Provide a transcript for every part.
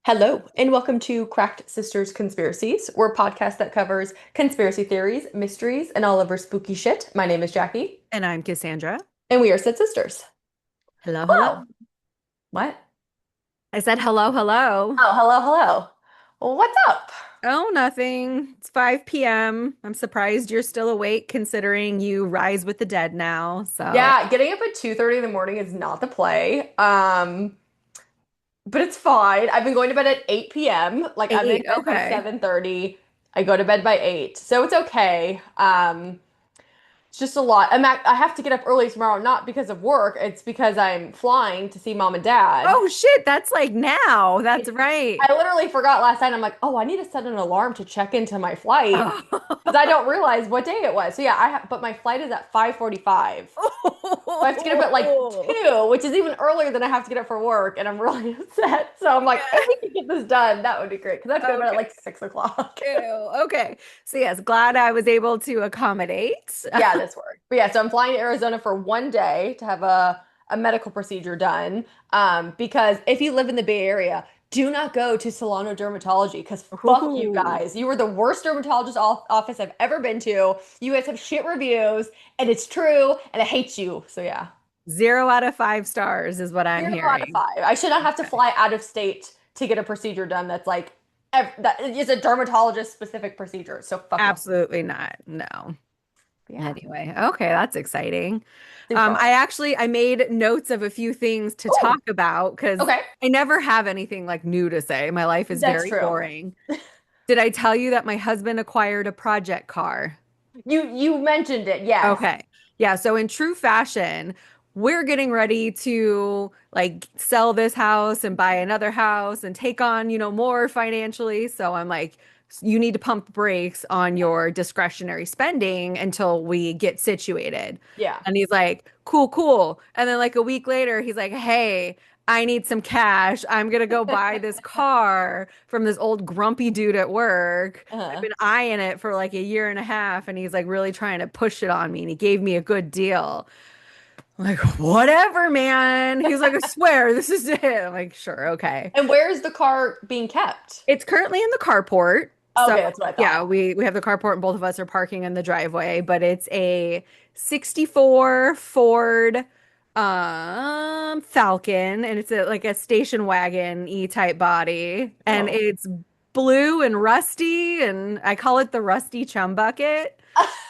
Hello, and welcome to Cracked Sisters Conspiracies. We're a podcast that covers conspiracy theories, mysteries, and all of our spooky shit. My name is Jackie, And I'm Cassandra. and we are Sid Sisters. Hello, hello. Hello. What? I said hello, hello. Oh, hello, hello. Well, what's up? Oh, nothing. It's 5 p.m. I'm surprised you're still awake considering you rise with the dead now. So, Yeah, getting up at 2:30 in the morning is not the play. But it's fine. I've been going to bed at 8 p.m. Like I'm in 8. bed by Okay. 7:30. I go to bed by 8. So it's okay. It's just a lot. I have to get up early tomorrow, not because of work. It's because I'm flying to see mom and dad. Oh, shit. That's like now. That's It's, right. I literally forgot last night. I'm like, oh, I need to set an alarm to check into my flight because I Oh. don't realize what day it was. So yeah, but my flight is at 5:45. So I have to get up at like Oh. 2, which is even earlier than I have to get up for work, and I'm really upset. So I'm like, if we could get this done, that would be great because I have to go to bed at Okay. like 6 o'clock. Ew. Okay. So, yes, glad I was able to accommodate. Yeah, this worked. But yeah, so I'm flying to Arizona for one day to have a medical procedure done. Because if you live in the Bay Area, do not go to Solano Dermatology because fuck you Ooh. guys. You were the worst dermatologist office I've ever been to. You guys have shit reviews, and it's true, and I hate you. So yeah, 0 out of 5 stars is what I'm 0 out of 5. hearing. I should not have to Okay. fly out of state to get a procedure done that's like that is a dermatologist specific procedure. So fuck off. Absolutely not. No. But yeah, Anyway, okay, that's exciting. super. I made notes of a few things to talk Oh, about because okay. I never have anything like new to say. My life is That's very true. boring. Did I tell you that my husband acquired a project car? You mentioned it, yes. Okay. Yeah, so in true fashion, we're getting ready to like sell this house and buy another house and take on, more financially. So I'm like, you need to pump the brakes on your discretionary spending until we get situated. Yeah. And he's like, cool, cool. And then like a week later, he's like, hey, I need some cash. I'm gonna go buy this car from this old grumpy dude at work. I've Uh-huh. been eyeing it for like a year and a half, and he's like really trying to push it on me, and he gave me a good deal. I'm like, whatever, man. He's like, I swear, this is it. I'm like, sure, okay. And where is the car being kept? It's currently in the carport. So Okay, that's what I yeah, thought. we have the carport and both of us are parking in the driveway, but it's a 64 Ford Falcon, and it's like a station wagon E-type body, and Oh. it's blue and rusty, and I call it the rusty chum bucket.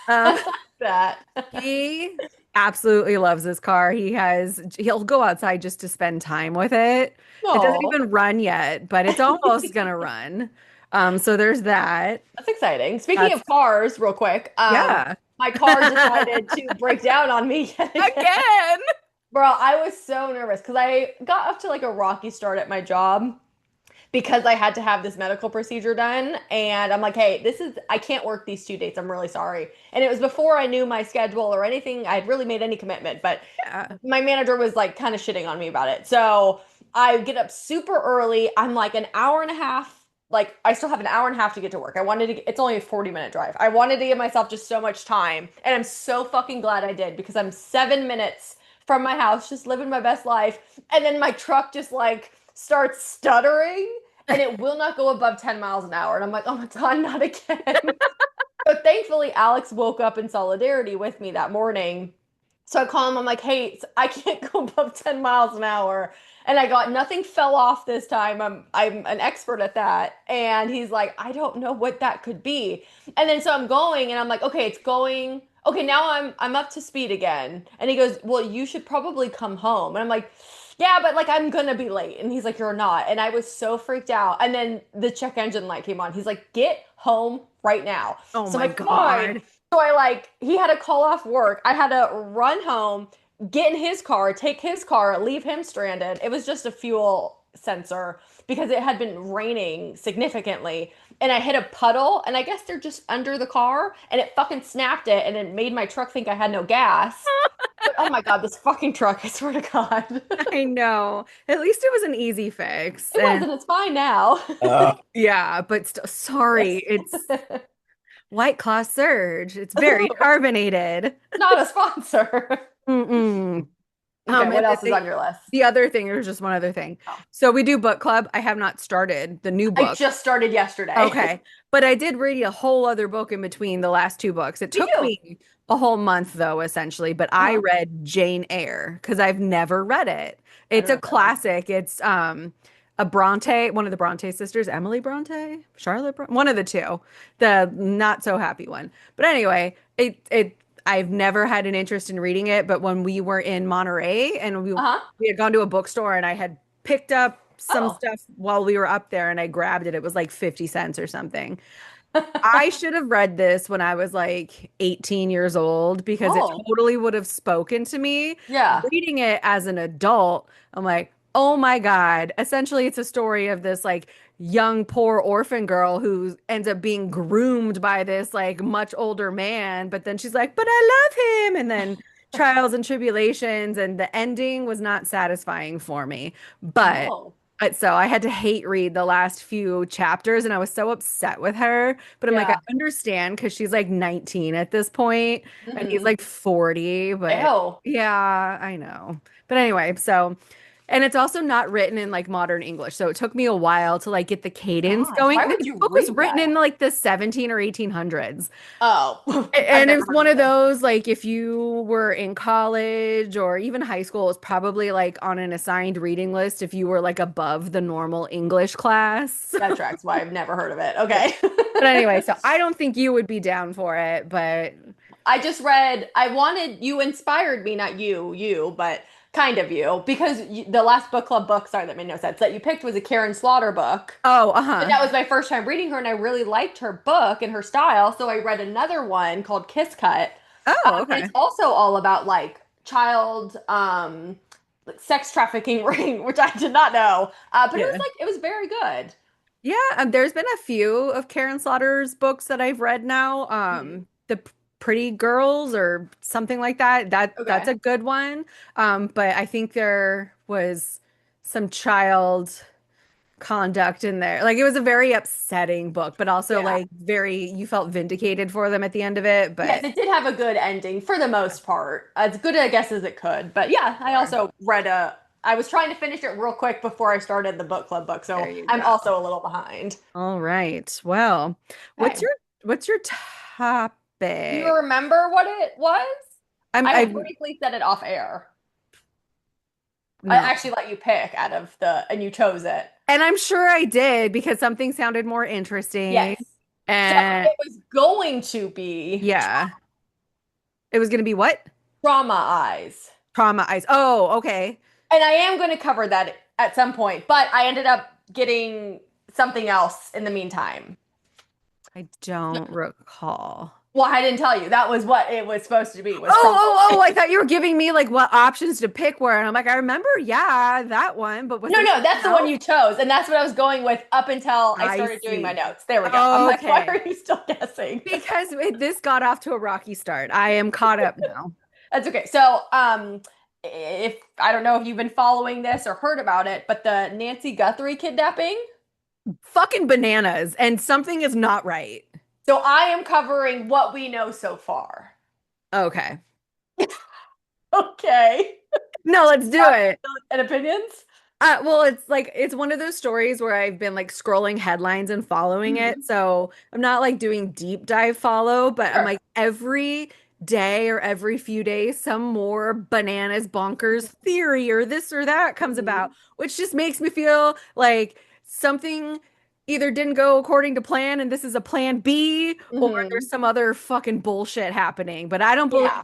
Um, That. he absolutely loves this car. He'll go outside just to spend time with it. It doesn't Oh, even run yet, but it's almost gonna run. So there's that. that's exciting. Speaking That's of cars, real quick, yeah. my car decided to break down on me yet again. Again. Bro, I was so nervous because I got up to like a rocky start at my job because I had to have this medical procedure done. And I'm like, hey, I can't work these 2 dates. I'm really sorry. And it was before I knew my schedule or anything. I'd really made any commitment, but Yeah. my manager was like kind of shitting on me about it. So I get up super early. I'm like an hour and a half. Like I still have an hour and a half to get to work. It's only a 40-minute drive. I wanted to give myself just so much time. And I'm so fucking glad I did because I'm 7 minutes from my house, just living my best life. And then my truck just like starts stuttering and it will not go above 10 miles an hour. And I'm like, oh my God, not again. But thankfully, Alex woke up in solidarity with me that morning. So I call him, I'm like, hey, I can't go above 10 miles an hour. And I got nothing fell off this time. I'm an expert at that. And he's like, I don't know what that could be. And then so I'm going and I'm like, okay, it's going. Okay, now I'm up to speed again. And he goes, well, you should probably come home. And I'm like, yeah, but like I'm gonna be late. And he's like, you're not. And I was so freaked out. And then the check engine light came on. He's like, get home right now. Oh So I'm my like, fine. God. So he had to call off work. I had to run home, get in his car, take his car, leave him stranded. It was just a fuel sensor because it had been raining significantly. And I hit a puddle, and I guess they're just under the car, and it fucking snapped it, and it made my truck think I had no gas. But oh my God, this fucking truck, I swear to God. I know. At least it was an easy fix. It was, And and it's fine now. yeah, but still, sorry. Yes. It's White Claw Surge. It's very carbonated. Not a sponsor. Mm-mm. Okay, what And then else is on your list? the other thing, there's just one other thing. Oh. So we do book club. I have not started the new I book. just started yesterday. Okay. But I did read a whole other book in between the last two books. It Me took too. me a whole month though, essentially, but I Uh-huh. read Jane Eyre because I've never read it. I It's don't a know that one. classic. It's a Bronte, one of the Bronte sisters, Emily Bronte, Charlotte Bronte, one of the two, the not so happy one. But anyway, it I've never had an interest in reading it, but when we were in Monterey and Uh-huh. we had gone to a bookstore and I had picked up some Oh. stuff while we were up there and I grabbed it. It was like 50 cents or something. I should have read this when I was like 18 years old because it Oh. totally would have spoken to me. Yeah. Reading it as an adult, I'm like, oh my God. Essentially, it's a story of this like young, poor orphan girl who ends up being groomed by this like much older man. But then she's like, but I love him. And then trials and tribulations, and the ending was not satisfying for me. But Oh. so I had to hate read the last few chapters and I was so upset with her. But I'm like, I Yeah. understand because she's like 19 at this point and he's Hmm. like 40. But Ew. yeah, I know. But anyway, so, and it's also not written in like modern English. So it took me a while to like get the cadence Gosh, why going. would This you book was read written that? in like the 17 or 1800s. Oh, I've And never it's heard one of of this. those, like, if you were in college or even high school, it's probably like on an assigned reading list if you were like above the normal English class. That tracks why I've never heard of it. Yeah. Okay. But anyway, so I don't think you would be down for it, but I just read, I wanted, you inspired me, not you, but kind of you, because the last book club book, sorry, that made no sense, that you picked was a Karen Slaughter book. oh, And uh-huh. that was my first time reading her, and I really liked her book and her style. So I read another one called Kiss Cut. Oh, And okay. it's also all about like child like sex trafficking ring, which I did not know. But it was Yeah. like, it was very good. Yeah, there's been a few of Karen Slaughter's books that I've read now. Mhm. Pretty Girls or something like that. That's Okay. a good one. But I think there was some child conduct in there. Like it was a very upsetting book, but also Yeah. like very you felt vindicated for them at the end of it. Yes, But it did have a good ending for the most part. As good, I guess, as it could. But yeah, I sure. also read I was trying to finish it real quick before I started the book club book, There so you I'm go. also a little behind. All right. Well, what's Okay. your Do you topic? remember what it was? I had I briefly said it off air. I no. actually let you pick out of and you chose it. And I'm sure I did because something sounded more interesting. Yes. So And it was going to be yeah, it was going to be what? trauma eyes. Trauma eyes. Oh, okay. And I am going to cover that at some point, but I ended up getting something else in the meantime. I don't recall. Well, I didn't tell you. That was what it was supposed to be, Oh, was trauma I eyes. thought you were giving me like what options to pick were. And I'm like, I remember, yeah, that one, but was No, there no, something that's the one else? you chose. And that's what I was going with up until I I started doing my see. notes. There we go. I'm like, why Okay. are you still guessing? Because this got off to a rocky start. I am caught up now. That's okay. So, if I don't know if you've been following this or heard about it, but the Nancy Guthrie kidnapping. Fucking bananas. And something is not right. So I am covering what we know so far. Okay. Okay. No, let's do it. And opinions? Well, it's like it's one of those stories where I've been like scrolling headlines and following it. Mhm. So I'm not like doing deep dive follow, but I'm Sure. like every day or every few days, some more bananas bonkers theory or this or that comes about, Mhm. which just makes me feel like something either didn't go according to plan and this is a plan B, or there's Mhm. some other fucking bullshit happening. But Yeah.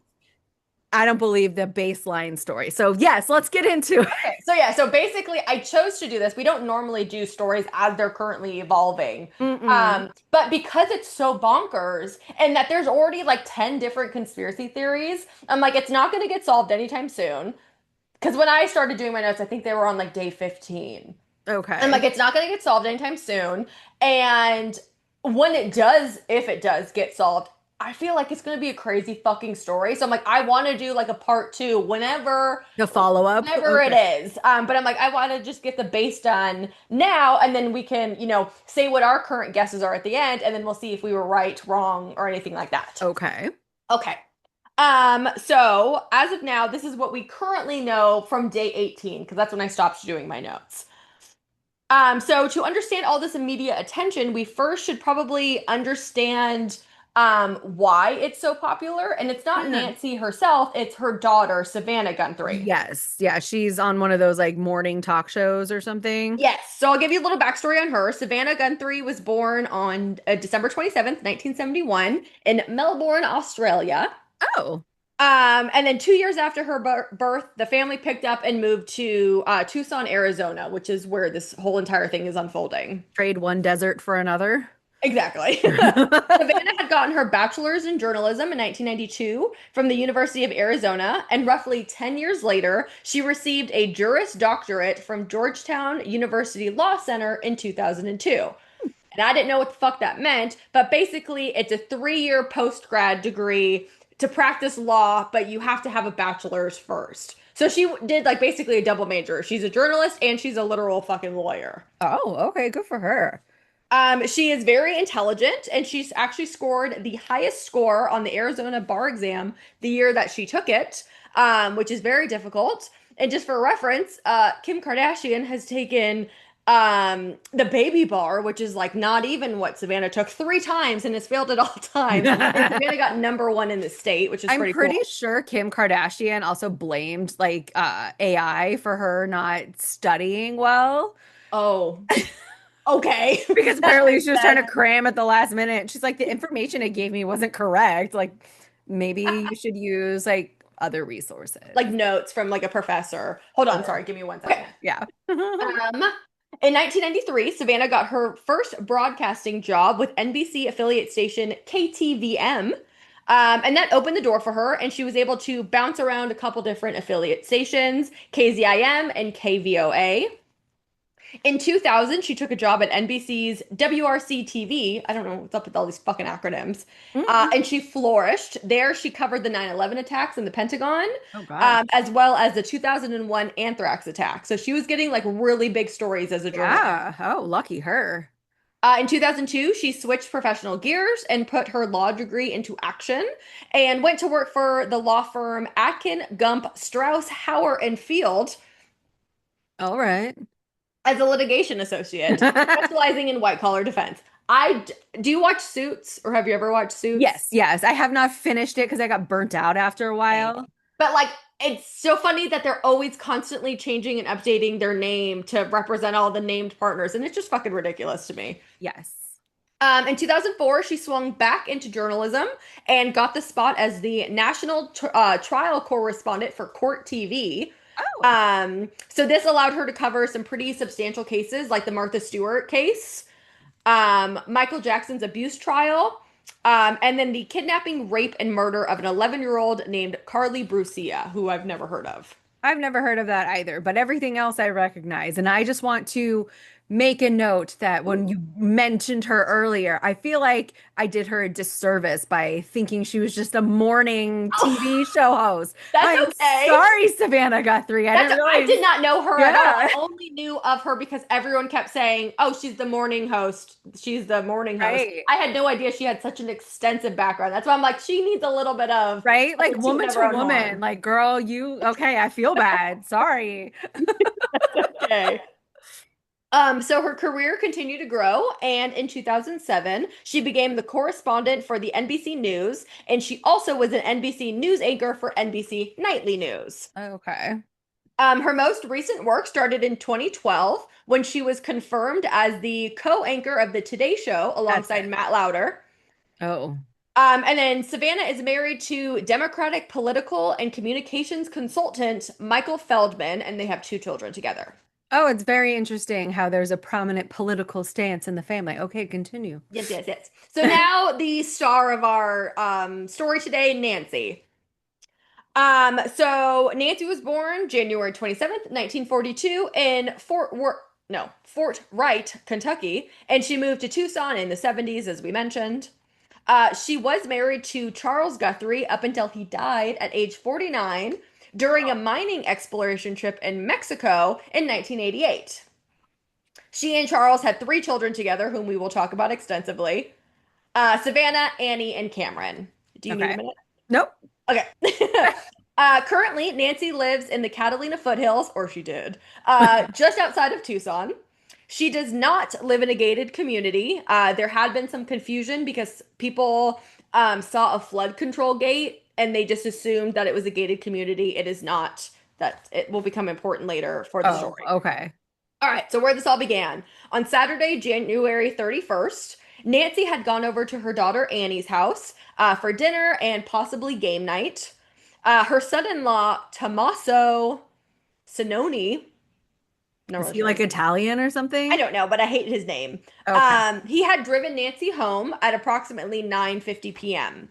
I don't believe the baseline story. So yes, let's get into it. Okay. So yeah, so basically I chose to do this. We don't normally do stories as they're currently evolving. Mm-mm. But because it's so bonkers and that there's already like 10 different conspiracy theories, I'm like, it's not going to get solved anytime soon. Because when I started doing my notes, I think they were on like day 15. I'm Okay. like, it's not going to get solved anytime soon. And when it does, if it does get solved, I feel like it's going to be a crazy fucking story. So I'm like, I want to do like a part two The follow-up. whenever it Okay. is. But I'm like, I want to just get the base done now, and then we can, say what our current guesses are at the end, and then we'll see if we were right, wrong, or anything like that. Okay. Okay. So as of now, this is what we currently know from day 18, because that's when I stopped doing my notes. So to understand all this immediate attention, we first should probably understand why it's so popular. And it's not Yeah. Nancy herself, it's her daughter, Savannah Guthrie. Yes. Yeah. She's on one of those like morning talk shows or something. Yes, so I'll give you a little backstory on her. Savannah Guthrie was born on December 27th, 1971, in Melbourne, Australia. Oh, And then 2 years after her birth, the family picked up and moved to Tucson, Arizona, which is where this whole entire thing is unfolding. trade one desert for another. Exactly. Savannah had gotten her bachelor's in journalism in 1992 from the University of Arizona, and roughly 10 years later, she received a Juris Doctorate from Georgetown University Law Center in 2002. And I didn't know what the fuck that meant, but basically, it's a 3 year post grad degree to practice law, but you have to have a bachelor's first. So she did like basically a double major. She's a journalist and she's a literal fucking lawyer. Oh, okay. Good for her. She is very intelligent and she's actually scored the highest score on the Arizona bar exam the year that she took it, which is very difficult. And just for reference, Kim Kardashian has taken the baby bar, which is like not even what Savannah took, 3 times and has failed it all times. And Savannah got #1 in the state, which is I'm pretty pretty cool. sure Kim Kardashian also blamed like AI for her not studying well Oh, okay. because That apparently makes she was trying to sense. cram at the last minute. She's like, the information it gave me wasn't correct. Like, maybe you should use like other Like resources. notes from like a professor. Hold on, Sure. sorry, give me 1 second. Yeah. Um, in 1993, Savannah got her first broadcasting job with NBC affiliate station KTVM. And that opened the door for her, and she was able to bounce around a couple different affiliate stations, KZIM and KVOA. In 2000, she took a job at NBC's WRC TV. I don't know what's up with all these fucking acronyms. Mhm. And she flourished. There, she covered the 9/11 attacks in the Pentagon, Oh gosh. as well as the 2001 anthrax attack. So she was getting like really big stories as a journalist. Yeah. Oh, lucky her. In 2002, she switched professional gears and put her law degree into action and went to work for the law firm Atkin, Gump, Strauss, Hauer, and Field All right. as a litigation associate, specializing in white collar defense. Do you watch Suits or have you ever watched Yes, Suits? yes. I have not finished it because I got burnt out after a Same. while. But like it's so funny that they're always constantly changing and updating their name to represent all the named partners, and it's just fucking ridiculous to me. Yes. In 2004, she swung back into journalism and got the spot as the national trial correspondent for Court TV. Oh, So this allowed her to cover some pretty substantial cases, like the Martha Stewart case, Michael Jackson's abuse trial, and then the kidnapping, rape, and murder of an 11-year-old named Carly Brucia, who I've never heard of. I've never heard of that either, but everything else I recognize. And I just want to make a note that when you mentioned her earlier, I feel like I did her a disservice by thinking she was just a morning TV show host. That's I'm okay. sorry, Savannah Guthrie. I didn't I realize. did not know her at all. I Yeah, only knew of her because everyone kept saying, "Oh, she's the morning host. She's the morning host." right. I had no idea she had such an extensive background. That's why I'm like, she needs a little bit of Right? like Like a toot woman of to her own woman. horn. Like, girl, you okay, I feel bad. Sorry. Okay. So her career continued to grow, and in 2007, she became the correspondent for the NBC News, and she also was an NBC news anchor for NBC Nightly News. Okay. Her most recent work started in 2012 when she was confirmed as the co-anchor of the Today Show That's alongside it. Matt Lauder. Oh. And then Savannah is married to Democratic political and communications consultant Michael Feldman, and they have 2 children together. Oh, it's very interesting how there's a prominent political stance in the family. Okay, continue. Yes, yes, yes. So now the star of our story today, Nancy. So Nancy was born January 27th, 1942 in Fort Wright, Kentucky, and she moved to Tucson in the 70s, as we mentioned. She was married to Charles Guthrie up until he died at age 49 during a mining exploration trip in Mexico in 1988. She and Charles had 3 children together, whom we will talk about extensively. Savannah, Annie, and Cameron. Do you need a Okay. minute? Nope. Okay. Currently, Nancy lives in the Catalina foothills, or she did, just outside of Tucson. She does not live in a gated community. There had been some confusion because people saw a flood control gate and they just assumed that it was a gated community. It is not. That it will become important later for the Oh, story. okay. All right, so where this all began. On Saturday, January 31st, Nancy had gone over to her daughter Annie's house for dinner and possibly game night. Her son-in-law, Tommaso Sinoni, not Is really he sure. like Italian or I something? don't know, but I hate his name. Okay. He had driven Nancy home at approximately 9:50 p.m.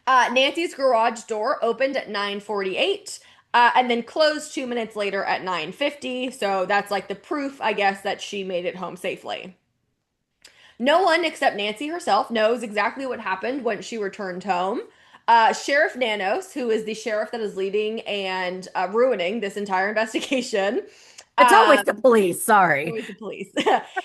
Nancy's garage door opened at 9:48 and then closed 2 minutes later at 9:50. So that's like the proof, I guess, that she made it home safely. No one except Nancy herself knows exactly what happened when she returned home. Sheriff Nanos, who is the sheriff that is leading and ruining this entire investigation, It's always um, the police. Sorry. always the police.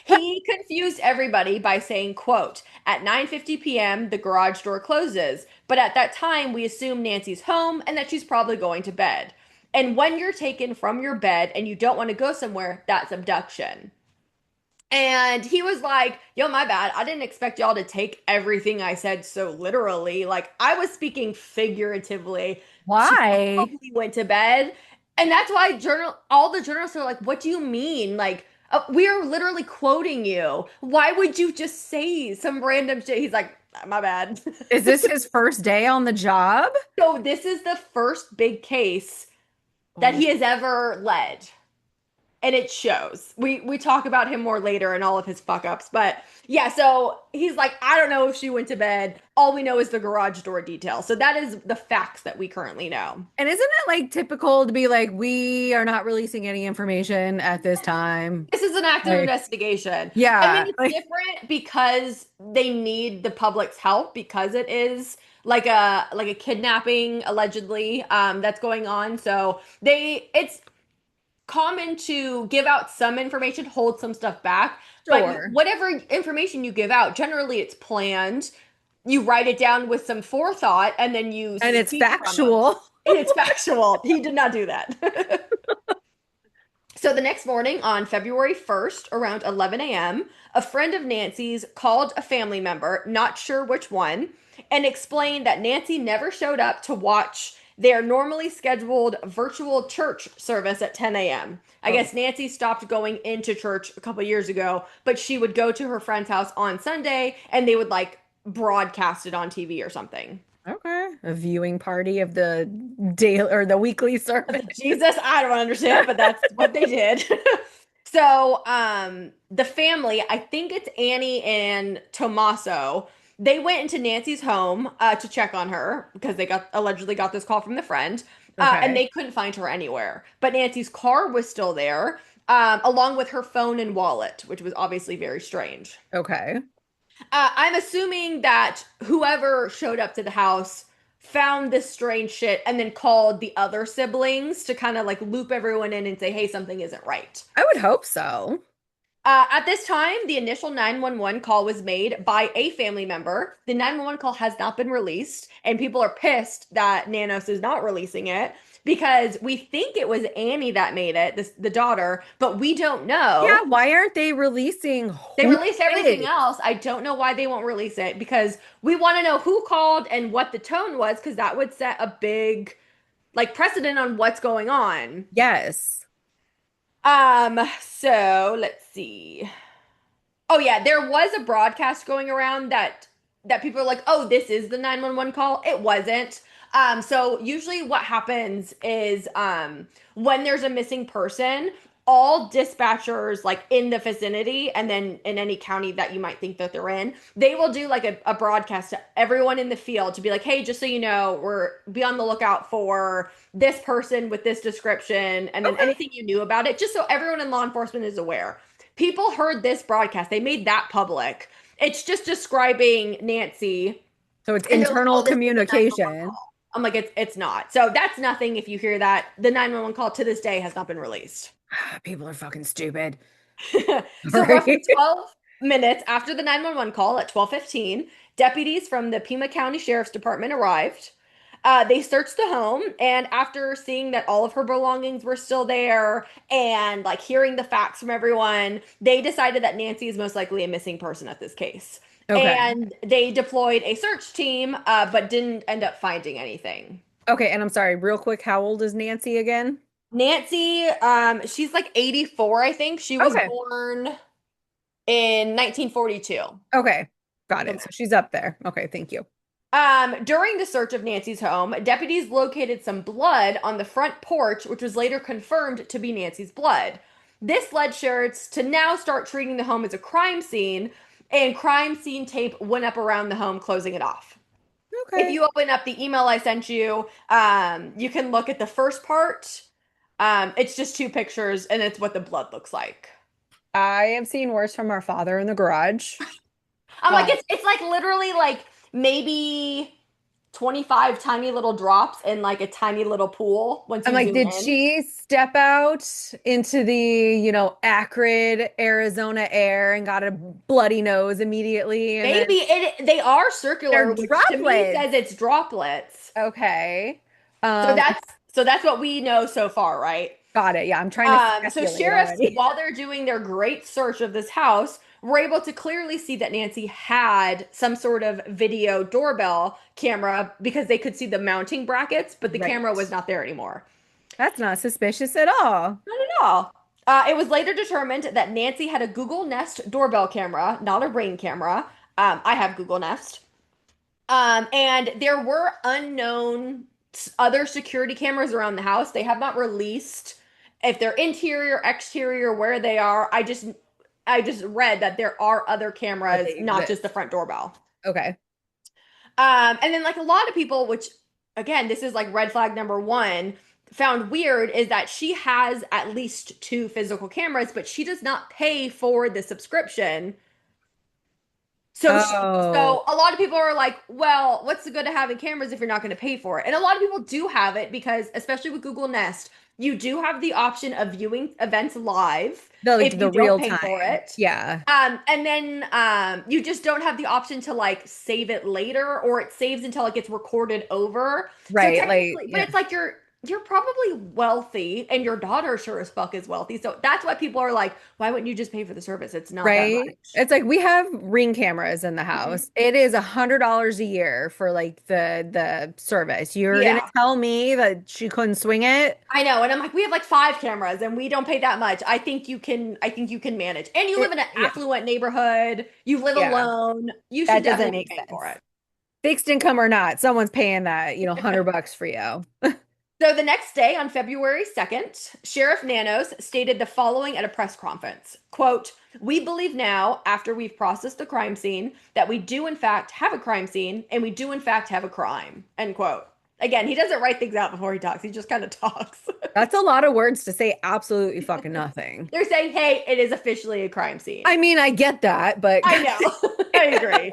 He confused everybody by saying, quote, at 9:50 p.m. the garage door closes, but at that time we assume Nancy's home and that she's probably going to bed. And when you're taken from your bed and you don't want to go somewhere, that's abduction. And he was like, yo, my bad. I didn't expect y'all to take everything I said so literally. Like, I was speaking figuratively. She Why? probably went to bed. And that's why all the journalists are like, what do you mean? Like, we are literally quoting you. Why would you just say some random shit? He's like, my bad. Is this his first day on the job? So, this is the first big case that Oh, he has ever led. And it shows. We talk about him more later and all of his fuck ups, but yeah. So he's like, I don't know if she went to bed. All we know is the garage door detail. So that is the facts that we currently know. and isn't it like typical to be like, we are not releasing any information at this time? This is an active Like, investigation. I mean, yeah, it's like different because they need the public's help because it is like a kidnapping allegedly that's going on. So it's common to give out some information, hold some stuff back, but sure. whatever information you give out, generally it's planned. You write it down with some forethought and then you And it's speak from it. factual. And it's factual. He did not do that. So the next morning on February 1st, around 11 a.m., a friend of Nancy's called a family member, not sure which one, and explained that Nancy never showed up to watch their normally scheduled virtual church service at 10 a.m. I Oh, guess Nancy stopped going into church a couple years ago, but she would go to her friend's house on Sunday and they would like broadcast it on TV or something. okay. A viewing party of the daily or the weekly service. Jesus, I don't understand, but that's what they did. So, the family, I think it's Annie and Tommaso, they went into Nancy's home to check on her because they got allegedly got this call from the friend, and Okay. they couldn't find her anywhere. But Nancy's car was still there, along with her phone and wallet, which was obviously very strange. Okay. I'm assuming that whoever showed up to the house found this strange shit and then called the other siblings to kind of like loop everyone in and say, hey, something isn't right. I would hope so. At this time, the initial 911 call was made by a family member. The 911 call has not been released, and people are pissed that Nanos is not releasing it because we think it was Annie that made it, the daughter, but we don't Yeah, know. why aren't they releasing They who released everything did? else. I don't know why they won't release it because we want to know who called and what the tone was because that would set a big like precedent on what's going on. Yes. So let's see. Oh yeah, there was a broadcast going around that people are like, "Oh, this is the 911 call." It wasn't. So usually what happens is when there's a missing person, all dispatchers like in the vicinity and then in any county that you might think that they're in, they will do like a broadcast to everyone in the field to be like, "Hey, just so you know, we're be on the lookout for this person with this description and then Okay. anything you knew about it, just so everyone in law enforcement is aware." People heard this broadcast. They made that public. It's just describing Nancy, So it's and they're like, internal "Oh, this is the 911 communication. call." I'm like, it's not. So that's nothing. If you hear that, the 911 call to this day has not been released. People are fucking stupid. So roughly Right. 12 minutes after the 911 call at 12:15, deputies from the Pima County Sheriff's Department arrived. They searched the home, and after seeing that all of her belongings were still there and like hearing the facts from everyone, they decided that Nancy is most likely a missing person at this case. Okay. And they deployed a search team, but didn't end up finding anything. Okay, and I'm sorry, real quick, how old is Nancy again? Nancy, she's like 84, I think. She was Okay. born in 1942. Okay. Got it. So she's up there. Okay, thank you. During the search of Nancy's home, deputies located some blood on the front porch, which was later confirmed to be Nancy's blood. This led sheriffs to now start treating the home as a crime scene, and crime scene tape went up around the home, closing it off. If Okay. you open up the email I sent you, you can look at the first part. It's just two pictures, and it's what the blood looks like. I have seen worse from our father in the garage. I'm like, Uh, it's like literally like maybe 25 tiny little drops in like a tiny little pool once I'm you like, zoom did in. she step out into the, acrid Arizona air and got a bloody nose immediately? And then Maybe they are they're circular, which to me droplets. says it's droplets. Okay. So Um, that's what we know so far, right? got it. Yeah, I'm trying to So speculate sheriffs, already. while they're doing their great search of this house, were able to clearly see that Nancy had some sort of video doorbell camera because they could see the mounting brackets, but the camera was Right. not there anymore. That's not suspicious at all. Not at all. It was later determined that Nancy had a Google Nest doorbell camera, not a Ring camera. I have Google Nest. And there were unknown other security cameras around the house. They have not released if they're interior, exterior, where they are. I just read that there are other That cameras, they not just the exist. front doorbell. Okay. And then like a lot of people, which again, this is like red flag number one, found weird is that she has at least two physical cameras, but she does not pay for the subscription. So Oh, a lot of people are like, well, what's the good of having cameras if you're not going to pay for it? And a lot of people do have it because, especially with Google Nest, you do have the option of viewing events live the if like you the don't real pay for time. it. Yeah. And then you just don't have the option to like save it later, or it saves until it gets recorded over. So Right. Like, technically, but yeah. it's like you're probably wealthy and your daughter sure as fuck is wealthy. So that's why people are like, why wouldn't you just pay for the service? It's not that Right. much. It's like we have Ring cameras in the Mhm. house. It is $100 a year for like the service. You're gonna Yeah. tell me that she couldn't swing it? I know, and I'm like, we have like five cameras and we don't pay that much. I think you can manage. And you live in an Yeah. affluent neighborhood, you live Yeah. alone, you should That doesn't definitely be make paying for sense. it. Fixed income or not, someone's paying that, $100 for you. So the next day, on February 2nd, Sheriff Nanos stated the following at a press conference. Quote, "We believe now, after we've processed the crime scene, that we do in fact have a crime scene and we do in fact have a crime." End quote. Again, he doesn't write things out before he talks. He just kind of talks. That's a lot of words to say absolutely fucking nothing. They're saying, hey, it is officially a crime scene. I mean, I get that, but I know. I agree.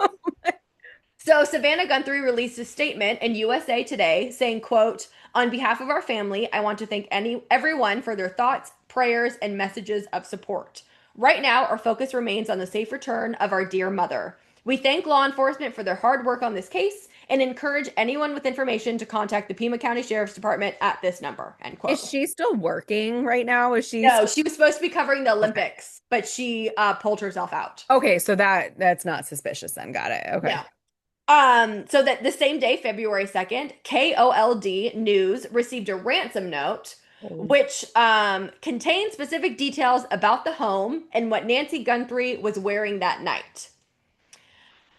So Savannah Guthrie released a statement in USA Today saying, quote, "On behalf of our family, I want to thank everyone for their thoughts, prayers, and messages of support. Right now, our focus remains on the safe return of our dear mother. We thank law enforcement for their hard work on this case and encourage anyone with information to contact the Pima County Sheriff's Department at this number." End is quote. she still working right now? Is she No, still she was supposed to be covering the okay? Olympics, but she pulled herself out. Okay, so that's not suspicious then. Got it. Okay. No. So that the same day, February 2nd, KOLD News received a ransom note Oh. which contained specific details about the home and what Nancy Guthrie was wearing that night.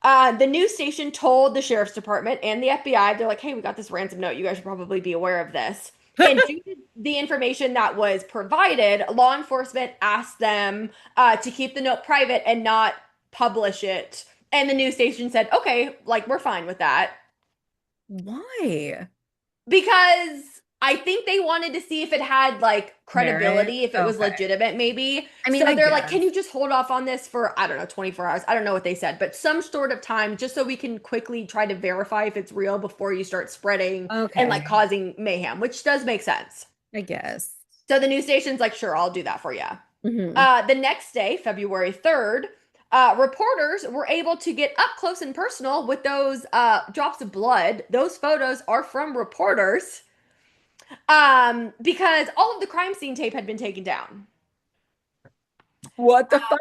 The news station told the sheriff's department and the FBI, they're like, hey, we got this ransom note. You guys should probably be aware of this. And due to the information that was provided, law enforcement asked them to keep the note private and not publish it. And the news station said, okay, like, we're fine with that. Why? Because I think they wanted to see if it had like Merit? credibility, if it was Okay. legitimate, maybe. I mean, So I they're like, can guess. you just hold off on this for, I don't know, 24 hours? I don't know what they said, but some sort of time just so we can quickly try to verify if it's real before you start spreading and like Okay. causing mayhem, which does make sense. I guess. So the news station's like, sure, I'll do that for you. Hmm. The next day, February 3rd, Reporters were able to get up close and personal with those drops of blood. Those photos are from reporters because all of the crime scene tape had been taken down. What the fuck?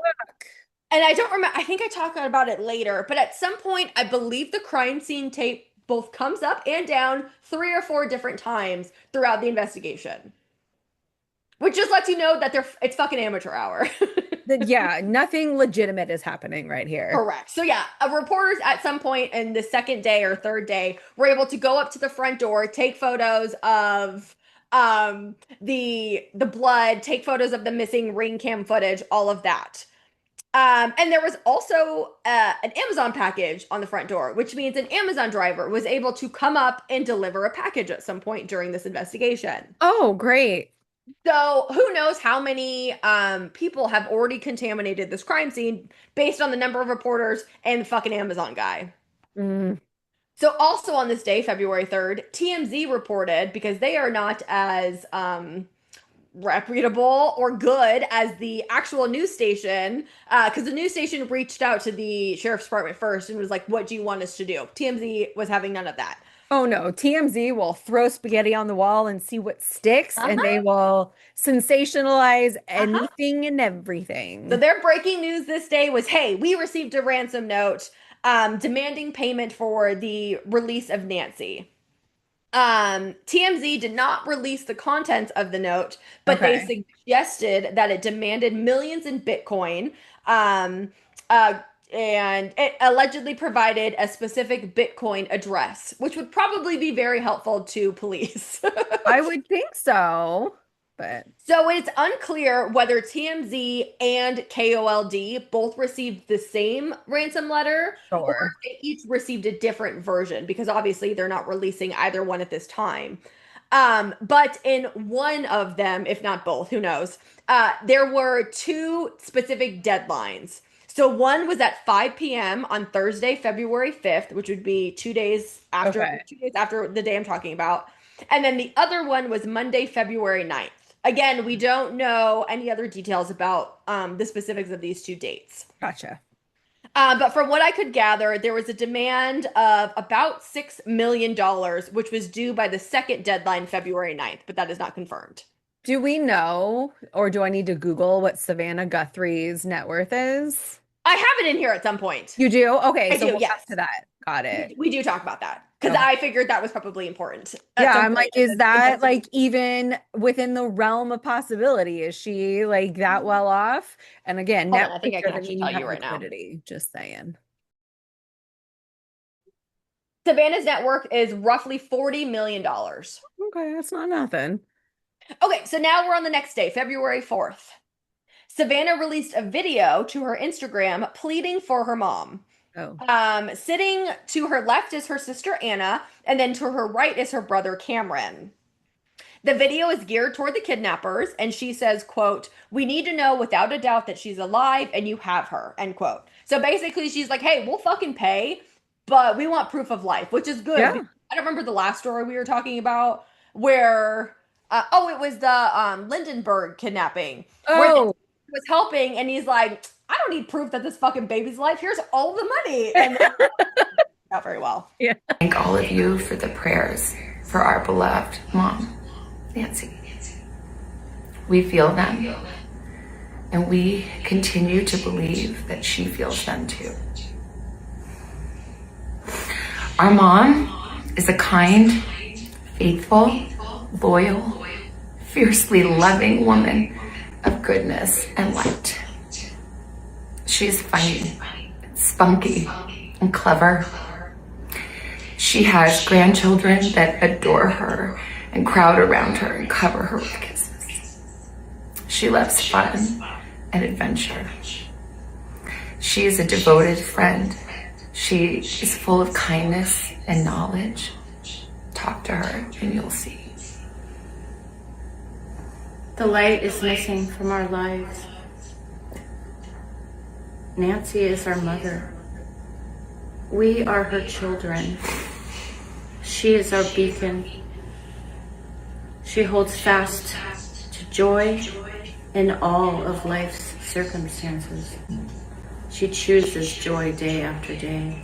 And I don't remember, I think I talked about it later, but at some point, I believe the crime scene tape both comes up and down 3 or 4 different times throughout the investigation, which just lets you know that it's fucking amateur hour. Yeah, nothing legitimate is happening right here. Correct. So yeah, reporters at some point in the second day or third day were able to go up to the front door, take photos of the blood, take photos of the missing ring cam footage, all of that. And there was also an Amazon package on the front door, which means an Amazon driver was able to come up and deliver a package at some point during this investigation. Oh, great. So who knows how many people have already contaminated this crime scene based on the number of reporters and the fucking Amazon guy. Mm. So also on this day, February 3rd, TMZ reported, because they are not as reputable or good as the actual news station, because the news station reached out to the sheriff's department first and was like, what do you want us to do? TMZ was having none of that. Oh no, TMZ will throw spaghetti on the wall and see what sticks, and Uh-huh. they will sensationalize Uh-huh. anything and So everything. their breaking news this day was, hey, we received a ransom note demanding payment for the release of Nancy. TMZ did not release the contents of the note, but they Okay. suggested that it demanded millions in Bitcoin. Um, uh, and it allegedly provided a specific Bitcoin address, which would probably be very helpful to police. I would think so, but So it's unclear whether TMZ and KOLD both received the same ransom letter or sure. if they each received a different version because obviously they're not releasing either one at this time. But in one of them, if not both, who knows, there were 2 specific deadlines. So one was at 5 p.m. on Thursday, February 5th, which would be 2 days after the day I'm talking about. And then the other one was Monday, February 9th. Again, we don't know any other details about the specifics of these 2 dates. Gotcha. But from what I could gather, there was a demand of about $6 million, which was due by the second deadline, February 9th, but that is not confirmed. Do we know, or do I need to Google what Savannah Guthrie's net worth is? I have it in here at some point. You do? Okay, I so do, we'll yes. get to that. Got it. We do talk about that because Okay. I figured that was probably important at Yeah, some I'm point like, in is this that like investigation. even within the realm of possibility? Is she like that well off? And again, Hold net on, I worth think I can doesn't actually mean you tell have you right now. liquidity. Just saying. Savannah's net worth is roughly $40 million. Okay, that's not nothing. Okay, so now we're on the next day, February 4th. Savannah released a video to her Instagram pleading for her mom. Oh, Sitting to her left is her sister Anna, and then to her right is her brother Cameron. The video is geared toward the kidnappers, and she says, quote, we need to know without a doubt that she's alive and you have her, end quote. So basically, she's like, hey, we'll fucking pay, but we want proof of life, which is good. yeah. I don't remember the last story we were talking about where, it was the Lindenberg kidnapping, where the Oh, was helping, and he's like, I don't need proof that this fucking baby's alive. Here's all the money. And not very well. yeah. Thank all of you for the prayers for our beloved mom, Nancy. We feel them, and we continue to believe that she feels them too. Our mom is a kind, faithful, loyal, fiercely loving woman of goodness and light. She's funny, spunky, and clever. She has grandchildren that adore her and crowd around her and cover her with kisses. She loves fun and adventure. She is a devoted friend. She is full of kindness and knowledge. Talk to her and you'll see. The light is missing from our lives. Nancy is our mother. We are her children. She is our beacon. She holds fast to joy in all of life's circumstances. She chooses joy day after day,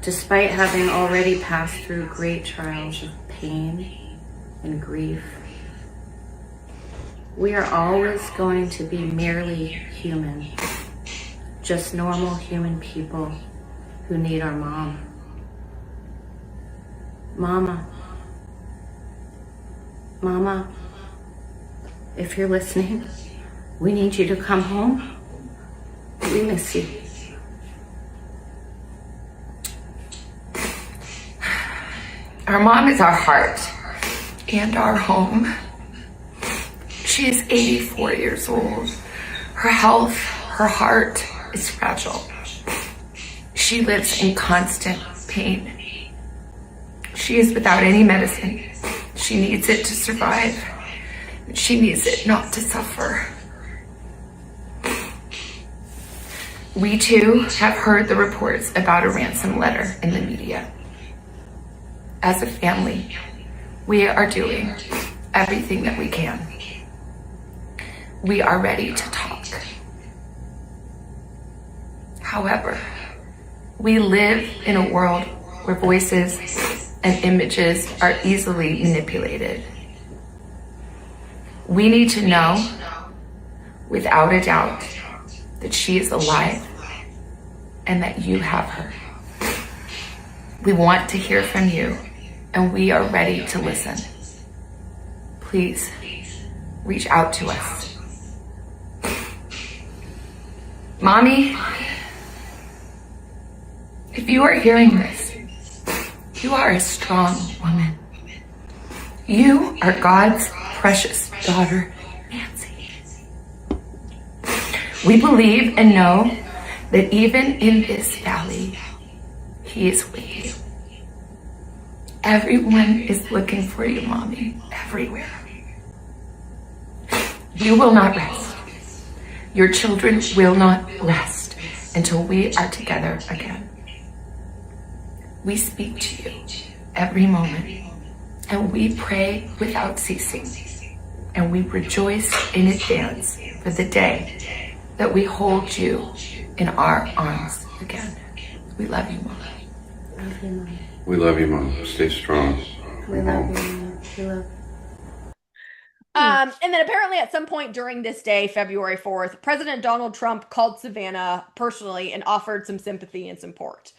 despite having already passed through great trials of pain and grief. We are always going to be merely human, just normal human people who need our mom. Mama, if you're listening, we need you to come home. We miss you. Our mom is our heart and our home. She is 84 years old. Her health, her heart is fragile. She lives in constant pain. She is without any medicine. She needs it to survive. She needs it not to suffer. We too have heard the reports about a ransom letter in the media. As a family, we are doing everything that we can. We are ready to talk. However, we live in a world where voices and images are easily manipulated. We need to know, without a doubt, that she is alive and that you have her. We want to hear from you, and we are ready to listen. Please reach out to us. Mommy, if you are hearing this, you are a strong woman. You are God's precious daughter, Nancy. We believe and know that even in this valley, He is with you. Everyone is looking for you, Mommy, everywhere. You will not rest. Your children will not rest until we are together again. We speak to you every moment, and we pray without ceasing, and we rejoice in advance for the day that we hold you in our arms again. We love you, Mom. Love you, Mom. We love you, Mom. Stay strong. We love you, Mom. We love you. And then apparently at some point during this day, February 4th, President Donald Trump called Savannah personally and offered some sympathy and support.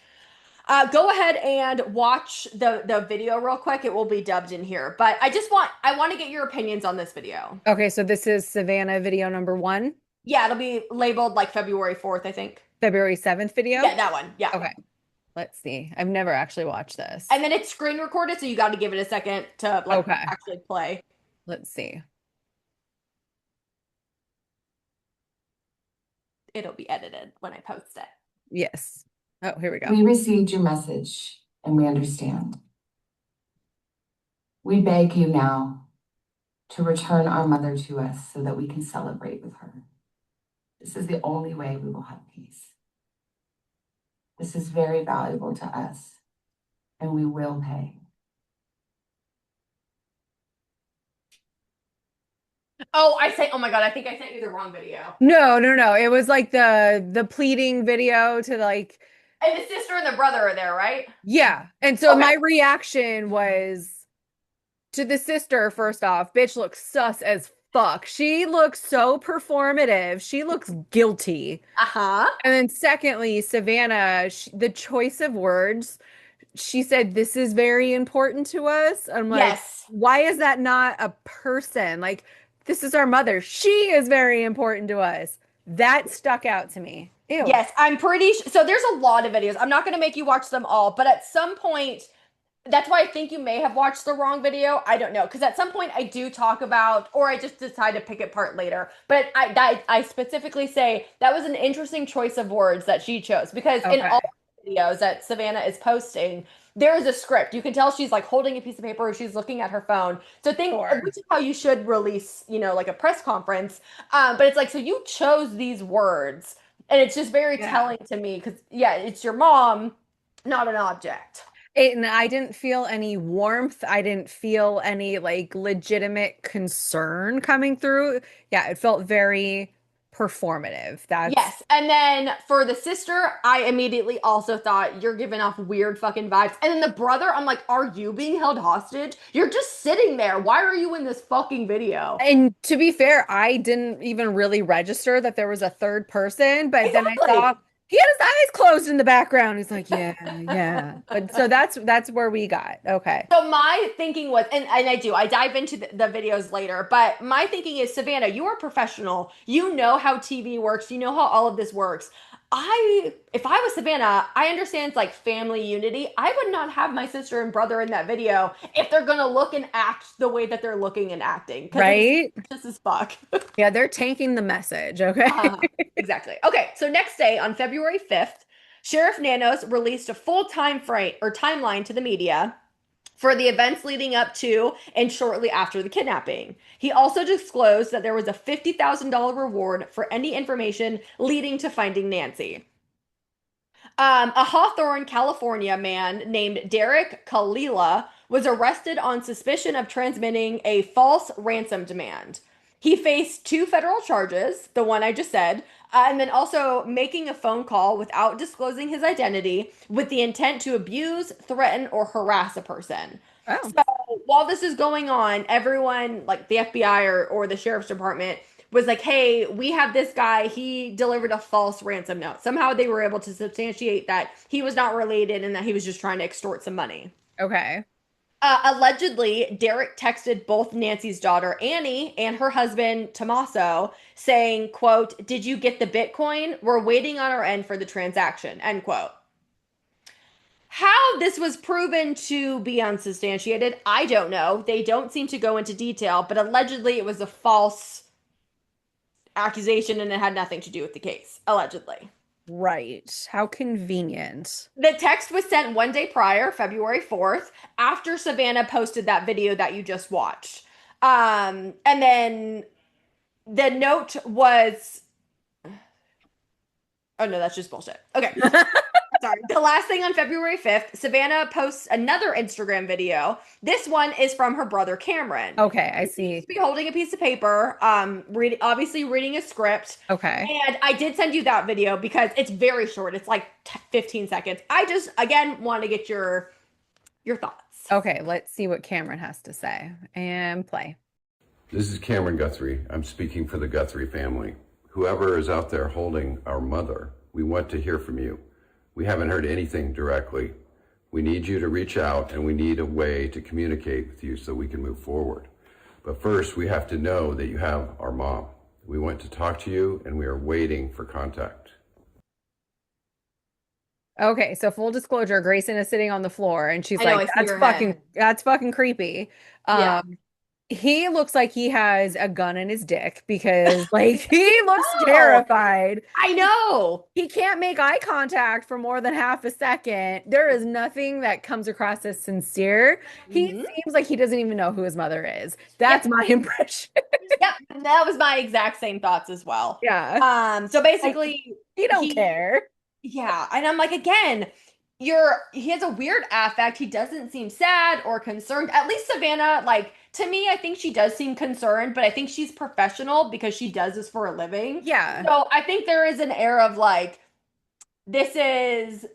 Go ahead and watch the video real quick. It will be dubbed in here, but I want to get your opinions on this video. Okay, so this is Savannah video number 1, Yeah, it'll be labeled like February 4th, I think. February 7th video? Yeah, that one. Yeah. Okay. Let's see. I've never actually watched this. And then it's screen recorded, so you got to give it a second to like Okay. actually play. Let's see. It'll be edited when I post it. Yes. Oh, here we go. We received your message and we understand. We beg you now to return our mother to us so that we can celebrate with her. This is the only way we will have peace. This is very valuable to us, and we will pay. Oh, oh my God, I think I sent you the wrong video. No. It was like the pleading video to like. And the sister and the brother are there, right? Yeah. And so Okay. my reaction was to the sister, first off, bitch looks sus as fuck. She looks so performative. She looks guilty. Uh-huh. And then secondly, Savannah, the choice of words, she said, this is very important to us. I'm like, Yes. why is that not a person? Like, this is our mother. She is very important to us. That stuck out to me. Ew. Yes, I'm pretty so there's a lot of videos. I'm not going to make you watch them all, but at some point, that's why I think you may have watched the wrong video. I don't know, because at some point I do talk about, or I just decide to pick it apart later. But I specifically say that was an interesting choice of words that she chose, because in all the videos that Savannah is posting, there is a script. You can tell she's like holding a piece of paper or she's looking at her phone. So which is how you should release, like a press conference. But it's like, so you chose these words, and it's just very telling to me because, it's your mom, not an object. And I didn't feel any warmth. I didn't feel any like legitimate concern coming through. Yeah, it felt very performative. That's Yes. And then for the sister, I immediately also thought you're giving off weird fucking vibes. And then the brother, I'm like, are you being held hostage? You're just sitting there. Why are you in this fucking video? and to be fair, I didn't even really register that there was a third person, but then I Exactly. saw he had his eyes closed in the background. He's like, yeah, yeah. But so that's where we got. Okay. So my thinking was, I dive into the videos later, but my thinking is, Savannah, you are a professional. You know how TV works. You know how all of this works. If I was Savannah, I understand it's like family unity. I would not have my sister and brother in that video if they're gonna look and act the way that they're looking and acting, because Right? it's just as fuck. Yeah, they're tanking the message. Okay. Exactly. Okay, so next day on February 5th, Sheriff Nanos released a full time frame or timeline to the media for the events leading up to and shortly after the kidnapping. He also disclosed that there was a $50,000 reward for any information leading to finding Nancy. A Hawthorne, California man named Derek Kalila was arrested on suspicion of transmitting a false ransom demand. He faced 2 federal charges, the one I just said, and then also making a phone call without disclosing his identity with the intent to abuse, threaten, or harass a person. Oh, So while this is going on, everyone, like the FBI or the sheriff's department, was like, hey, we have this guy. He delivered a false ransom note. Somehow they were able to substantiate that he was not related and that he was just trying to extort some money. okay. Allegedly, Derek texted both Nancy's daughter Annie and her husband Tommaso saying, quote, did you get the Bitcoin? We're waiting on our end for the transaction, end quote. How this was proven to be unsubstantiated, I don't know. They don't seem to go into detail, but allegedly it was a false accusation and it had nothing to do with the case, allegedly. Right. How convenient. The text was sent one day prior, February 4th, after Savannah posted that video that you just watched. And then the note was, oh no, that's just bullshit. Okay. Sorry. The last thing on February 5th, Savannah posts another Instagram video. This one is from her brother Cameron. Okay, I He see. seems to be holding a piece of paper, obviously reading a script. Okay. And I did send you that video because it's very short. It's like 15 seconds. I just, again, want to get your thoughts. Okay, let's see what Cameron has to say and play. This is Cameron Guthrie. I'm speaking for the Guthrie family. Whoever is out there holding our mother, we want to hear from you. We haven't heard anything directly. We need you to reach out and we need a way to communicate with you so we can move forward. But first, we have to know that you have our mom. We want to talk to you and we are waiting for contact. Okay, so full disclosure, Grayson is sitting on the floor and she's I know, like, I see her head. that's fucking creepy. Yeah. He looks like he has a gun in his dick because like he looks terrified. I know. He can't make eye contact for more than half a second. There is nothing that comes across as sincere. He seems like he doesn't even know who his mother is. That's my impression. Yep, that was my exact same thoughts as well. Yeah. So basically, He don't care. Yeah, and I'm like, again, he has a weird affect. He doesn't seem sad or concerned. At least Savannah, like, to me, I think she does seem concerned, but I think she's professional because she does this for a living. Yeah. So I think there is an air of like, this is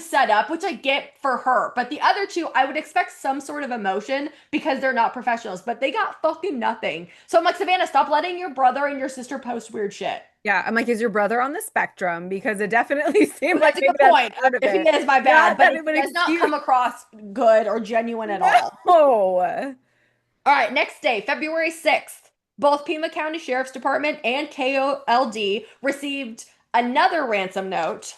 set up, which I get for her. But the other two, I would expect some sort of emotion because they're not professionals, but they got fucking nothing. So I'm like, Savannah, stop letting your brother and your sister post weird shit. Yeah, I'm like, is your brother on the spectrum? Because it definitely seems That's like a good maybe point. part of If he it. is, my bad, Not but that it it would does not excuse- come across good or genuine at all. Oh. All right, next day, February 6th, both Pima County Sheriff's Department and KOLD received another ransom note.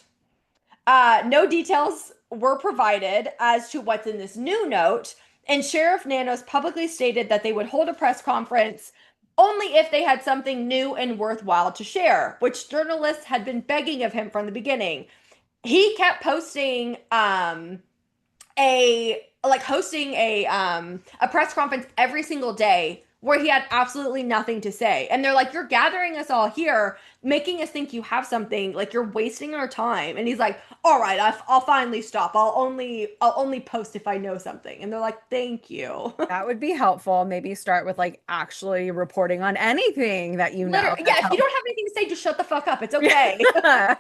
No details were provided as to what's in this new note, and Sheriff Nanos publicly stated that they would hold a press conference only if they had something new and worthwhile to share, which journalists had been begging of him from the beginning. He kept posting hosting a press conference every single day where he had absolutely nothing to say. And they're like, you're gathering us all here, making us think you have something, like you're wasting our time. And he's like, all right, I'll finally stop. I'll only post if I know something. And they're like, thank you. That would be helpful. Maybe start with like actually reporting on anything that you know. Literally, yeah, if you don't have anything to say, just shut the fuck up. It's okay. Yeah.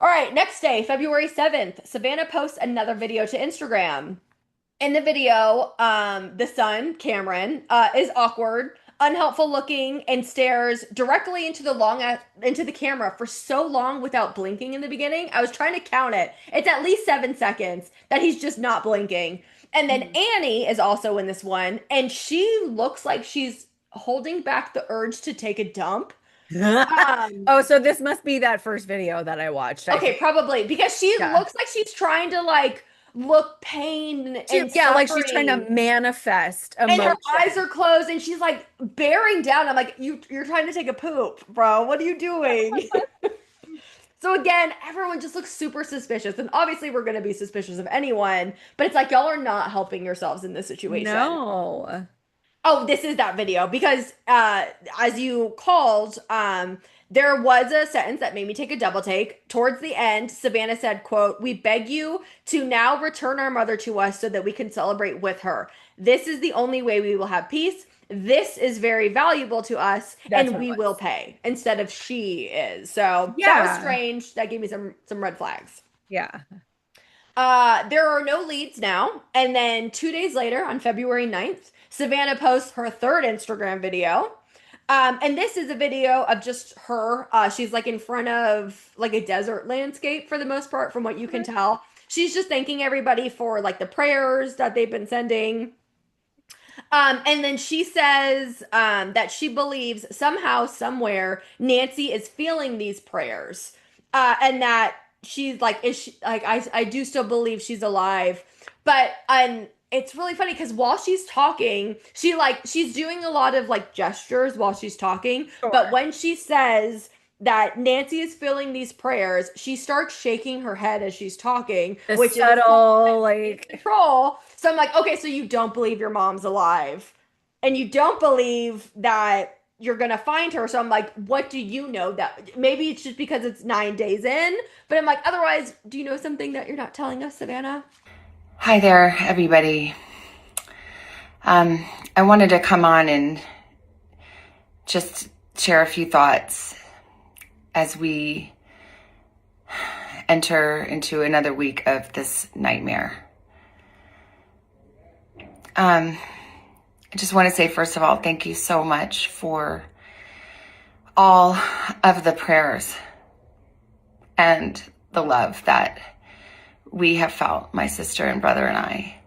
All right, next day, February 7th, Savannah posts another video to Instagram. In the video, the son, Cameron, is awkward, unhelpful looking, and stares directly into the camera for so long without blinking in the beginning. I was trying to count it. It's at least 7 seconds that he's just not blinking. And then Annie is also in this one, and she looks like she's holding back the urge to take a dump. Oh, so this must be that first video that I watched. I Okay, think. probably because she Yeah. looks like she's trying to like look pain and Yeah, like she's trying to suffering. manifest And her emotion. eyes are closed and she's like bearing down. I'm like, you're trying to take a poop, bro. What are you doing? So again, everyone just looks super suspicious. And obviously we're gonna be suspicious of anyone, but it's like y'all are not helping yourselves in this situation. No. Oh, this is that video because as you called, there was a sentence that made me take a double take. Towards the end, Savannah said, quote, "We beg you to now return our mother to us so that we can celebrate with her. This is the only way we will have peace. This is very valuable to us, That's and what it we was. will pay," instead of "she is." So that was Yeah. strange. That gave me some red flags. Yeah. There are no leads now. And then 2 days later, on February 9th, Savannah posts her third Instagram video. And this is a video of just her. She's like in front of like a desert landscape for the most part, from what you can tell. She's just thanking everybody for like the prayers that they've been sending. And then she says that she believes somehow, somewhere, Nancy is feeling these prayers, and that she's like, is she like, I do still believe she's alive, but it's really funny because while she's talking, she's doing a lot of like gestures while she's talking, but Sure. when she says that Nancy is feeling these prayers, she starts shaking her head as she's talking, The which is subtle, like, control. So I'm like, okay, so you don't believe your mom's alive, and you don't believe that you're gonna find her. So I'm like, what do you know? That maybe it's just because it's 9 days in, but I'm like, otherwise, do you know something that you're not telling us, Savannah? Hi there, everybody. I wanted to come on and just share a few thoughts as we enter into another week of this nightmare. I just want to say, first of all, thank you so much for all of the prayers and the love that we have felt, my sister and brother and I,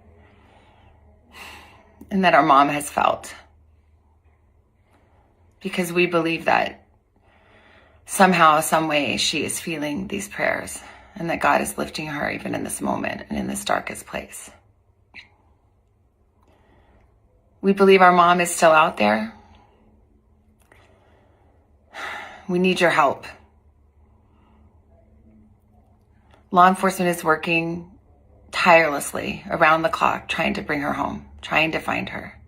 and that our mom has felt. Because we believe that somehow, some way, she is feeling these prayers and that God is lifting her even in this moment and in this darkest place. We believe our mom is still out there. We need your help. Law enforcement is working tirelessly around the clock trying to bring her home, trying to find her.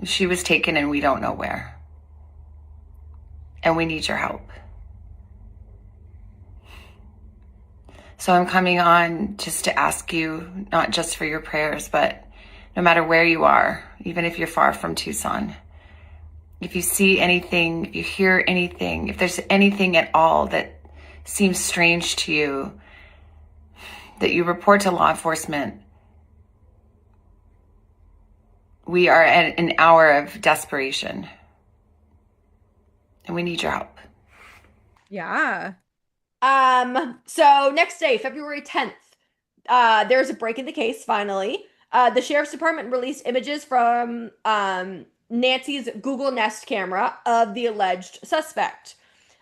She was taken and we don't know where. And we need your help. So I'm coming on just to ask you, not just for your prayers, but no matter where you are, even if you're far from Tucson, if you see anything, if you hear anything, if there's anything at all that seems strange to you, that you report to law enforcement. We are at an hour of desperation, and we need your help. yeah. So next day, February 10th, there's a break in the case, finally. The sheriff's department released images from Nancy's Google Nest camera of the alleged suspect.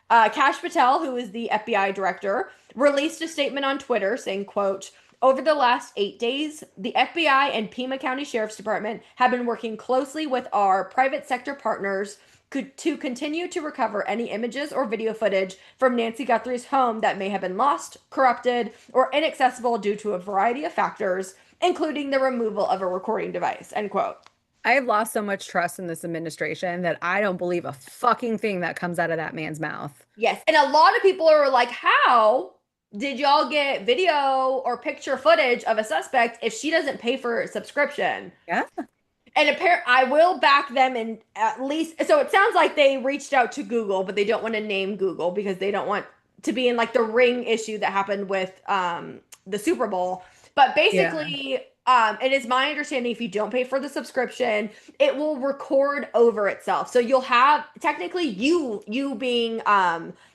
Kash Patel, who is the FBI director, released a statement on Twitter saying, quote, "Over the last 8 days, the FBI and Pima County Sheriff's Department have been working closely with our private sector partners to continue to recover any images or video footage from Nancy Guthrie's home that may have been lost, corrupted, or inaccessible due to a variety of factors, including the removal of a recording device," end quote. I have lost so much trust in this administration that I don't believe a fucking thing that comes out of that man's mouth. Yes. And a lot of people are like, how did y'all get video or picture footage of a suspect if she doesn't pay for a subscription? Yeah. And I will back them in at least. So it sounds like they reached out to Google, but they don't want to name Google because they don't want to be in like the Ring issue that happened with the Super Bowl. But basically, it is my understanding if you don't pay for the subscription, it will record over itself. So you'll have technically you being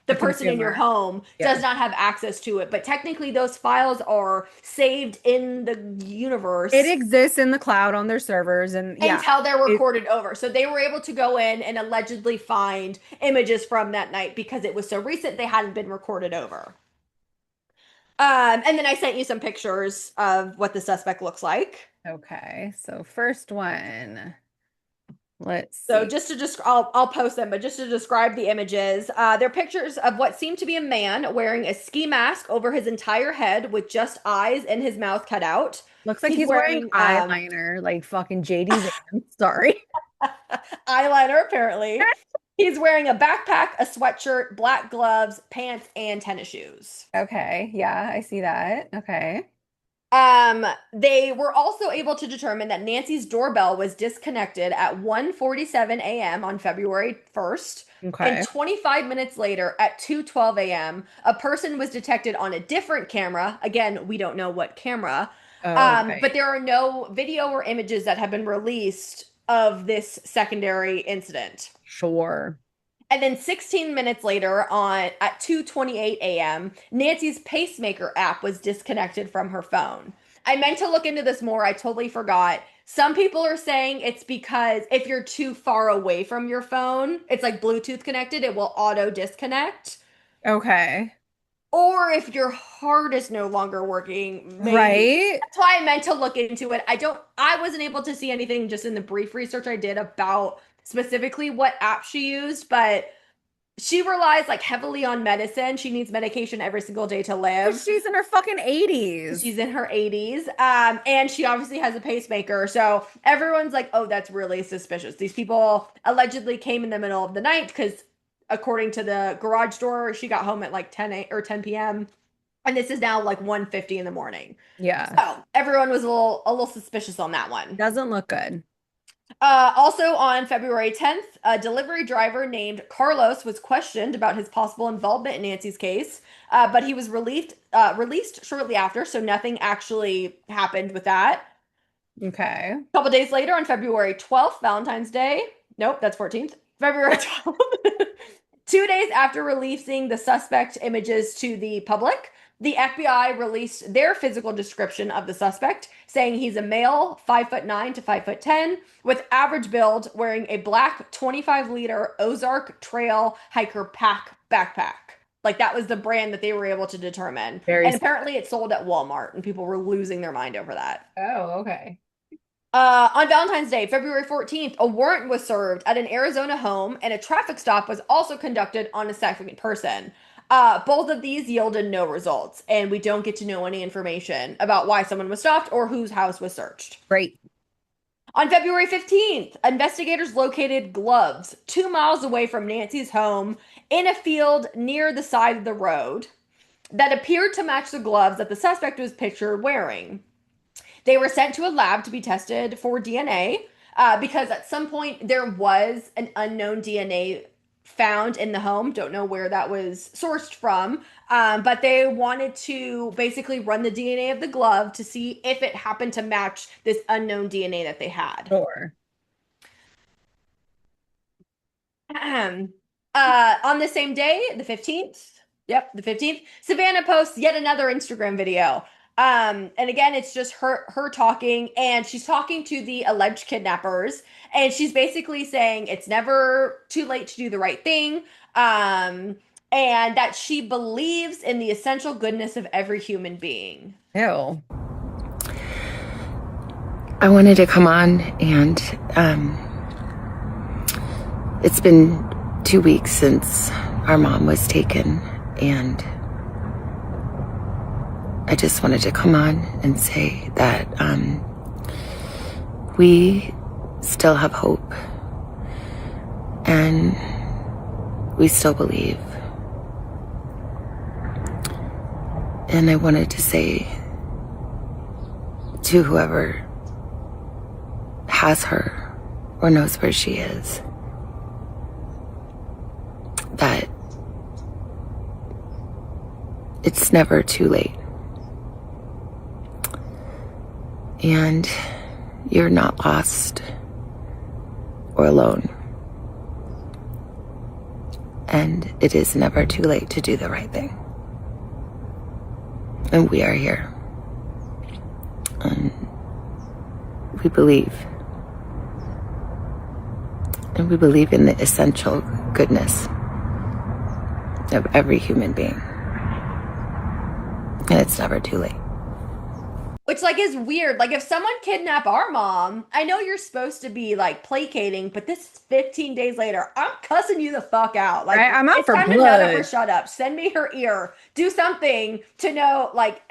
the person in your home does not have access to it, but technically those files are saved in the universe. It exists in the cloud on their servers and until they're recorded over. So they were able to go in and allegedly find images from that night because it was so recent they hadn't been recorded over. And then I sent you some pictures of what the suspect looks like. Okay, so first one. Let's see. So just to I'll post them, but just to describe the images, they're pictures of what seemed to be a man wearing a ski mask over his entire head with just eyes and his mouth cut out. Looks like he's wearing eyeliner, like fucking JD Vance. Sorry. Eyeliner, apparently. He's wearing a backpack, a sweatshirt, black gloves, pants, and tennis shoes. Okay, yeah, I see that. Okay. They were also able to determine that Nancy's doorbell was disconnected at 1:47 a.m. on February 1st. Okay. And 25 minutes later at 2:12 a.m., a person was detected on a different camera. Again, we don't know what camera. Okay. But there are no video or images that have been released of this secondary incident. Sure. And then 16 minutes later at 2:28 a.m., Nancy's pacemaker app was disconnected from her phone. I meant to look into this more. I totally forgot. Some people are saying it's because if you're too far away from your phone, it's like Bluetooth connected, it will auto disconnect. Okay. Or if your heart is no longer working, maybe. Right. That's why I meant to look into it. I wasn't able to see anything just in the brief research I did about specifically what app she used, but she relies like heavily on medicine. She needs medication every single day to live. She's in her fucking 80s. She's in her 80s. And she obviously has a pacemaker. So everyone's like, oh, that's really suspicious. These people allegedly came in the middle of the night because according to the garage door, she got home at like 10 p.m. And this is now like 1:50 in the morning. Yeah. So everyone was a little suspicious on that one. Doesn't look good. Also on February 10th, a delivery driver named Carlos was questioned about his possible involvement in Nancy's case, but he was released shortly after, so nothing actually happened with that. Okay. A couple days later, on February 12th, Valentine's Day. Nope, that's 14th. February 12th. 2 days after releasing the suspect images to the public, the FBI released their physical description of the suspect, saying he's a male, 5'9" to 5'10", with average build, wearing a black 25-liter Ozark Trail hiker backpack. Like that was the brand that they were able to determine. And apparently it sold at Walmart, and people were losing their mind over that. Oh, okay. On Valentine's Day, February 14th, a warrant was served at an Arizona home, and a traffic stop was also conducted on a second person. Both of these yielded no results, and we don't get to know any information about why someone was stopped or whose house was searched. Great. On February 15th, investigators located gloves 2 miles away from Nancy's home in a field near the side of the road that appeared to match the gloves that the suspect was pictured wearing. They were sent to a lab to be tested for DNA because at some point there was an unknown DNA found in the home. Don't know where that was sourced from, but they wanted to basically run the DNA of the glove to see if it happened to match this unknown DNA that they had. Sure. On the same day, the 15th, the 15th, Savannah posts yet another Instagram video. And again, it's just her talking, and she's talking to the alleged kidnappers, and she's basically saying it's never too late to do the right thing, and that she believes in the essential goodness of every human being. Ew. I wanted to come on, and it's been 2 weeks since our mom was taken, and I just wanted to come on and say that we still have hope. And we still believe. And I wanted to say to whoever has her or knows where she is that it's never too late. And you're not lost or alone. And it is never too late to do the right thing. And we are here. And we believe. And we believe in the essential goodness of every human being. And it's never too late. Which like is weird. Like if someone kidnapped our mom, I know you're supposed to be like placating, but this is 15 days later. I'm cussing you the fuck out. Like Right? I'm out it's for time to nut up or blood. shut up. Send me her ear. Do something to know. Like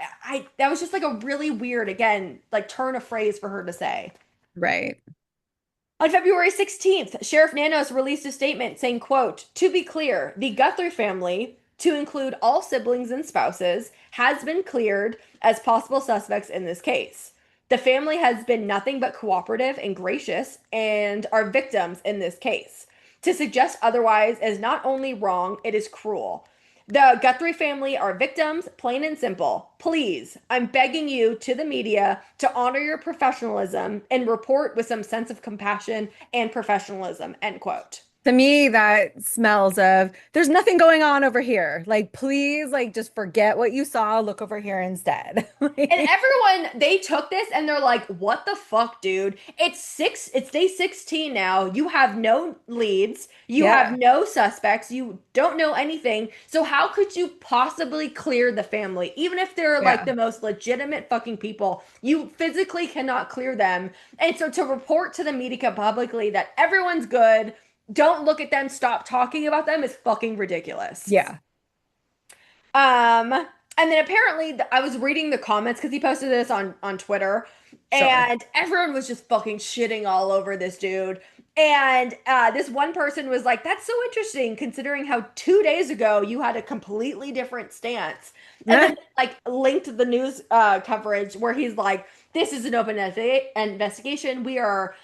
that was just like a really weird, again, like turn of phrase for her to say. Right. On February 16th, Sheriff Nanos released a statement saying, quote, "To be clear, the Guthrie family, to include all siblings and spouses, has been cleared as possible suspects in this case. The family has been nothing but cooperative and gracious and are victims in this case. To suggest otherwise is not only wrong, it is cruel. The Guthrie family are victims, plain and simple. Please, I'm begging you to the media to honor your professionalism and report with some sense of compassion and professionalism," end quote. To me, that smells of there's nothing going on over here. Like, please, like, just forget what you saw. Look over here instead. And everyone, they took this and they're like, what the fuck, dude? It's day 16 now. You have no leads. You Yeah. have no suspects. You don't know anything. So how could you possibly clear the family? Even if they're like Yeah. the most legitimate fucking people, you physically cannot clear them. And so to report to the media publicly that everyone's good, don't look at them, stop talking about them is fucking ridiculous. Yeah. And then apparently I was reading the comments because he posted this on Twitter, Sure. and everyone was just fucking shitting all over this dude. And this one person was like, "That's so interesting, considering how 2 days ago you had a completely different stance." And then like linked the news coverage where he's like, "This is an open investigation. We are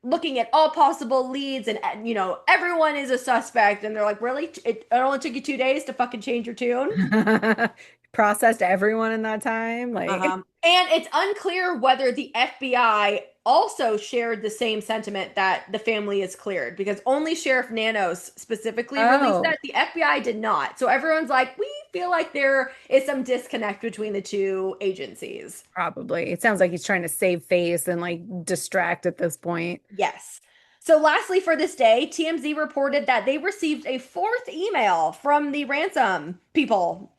looking at all possible leads, and you know everyone is a suspect." And they're like, "Really? It only took you 2 days to fucking change your tune?" Processed everyone in that time. Like, And it's unclear whether the FBI also shared the same sentiment that the family is cleared, because only Sheriff Nanos specifically released that. The FBI did not. So everyone's like, we feel like there is some disconnect between the two agencies. probably. It sounds like he's trying to save face and like distract at this point. Yes. So lastly, for this day, TMZ reported that they received a fourth email from the ransom people,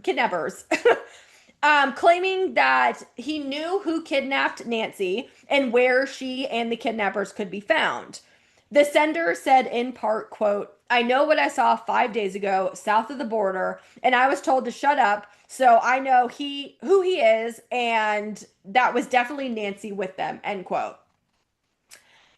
kidnappers, claiming that he knew who kidnapped Nancy and where she and the kidnappers could be found. The sender said in part, quote, "I know what I saw 5 days ago south of the border, and I was told to shut up, so I know who he is, and that was definitely Nancy with them," end quote.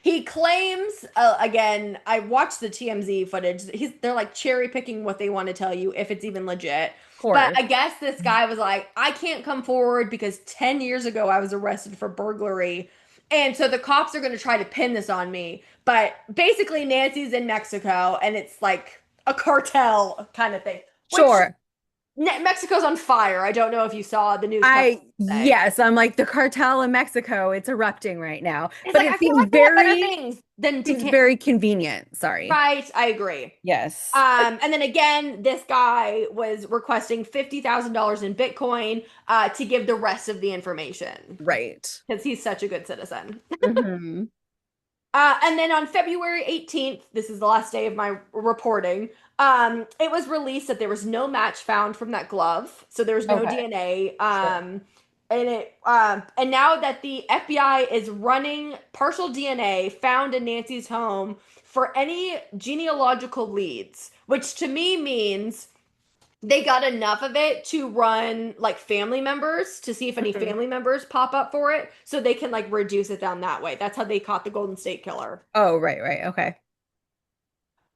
He claims, again, I watched the TMZ footage. They're like cherry picking what they want to tell you, if it's even legit. But I guess this guy was like, "I can't come forward because 10 years ago I was arrested for burglary. And so the cops are going to try to pin this on me." But basically, Nancy's in Mexico and it's like a cartel kind of thing. Sure. Mexico's on fire. I don't know if you saw the news. Yes, I'm like the cartel in Mexico. It's erupting right now, It's but like, it I feel seems like they have better very, things than to seems very convenient. Sorry. Right, I agree. Yes. And then again, this guy was requesting $50,000 in Bitcoin to give the rest of the information Right. because he's such a good citizen. Mhm. And then on February 18th, this is the last day of my reporting, it was released that there was no match found from that glove, so there was no Okay. DNA. Sure. And now that the FBI is running partial DNA found in Nancy's home for any genealogical leads, which to me means they got enough of it to run like family members to see if any Mhm. family members pop up for it so they can like reduce it down that way. That's how they caught the Golden State Killer. Oh, right, right. Okay.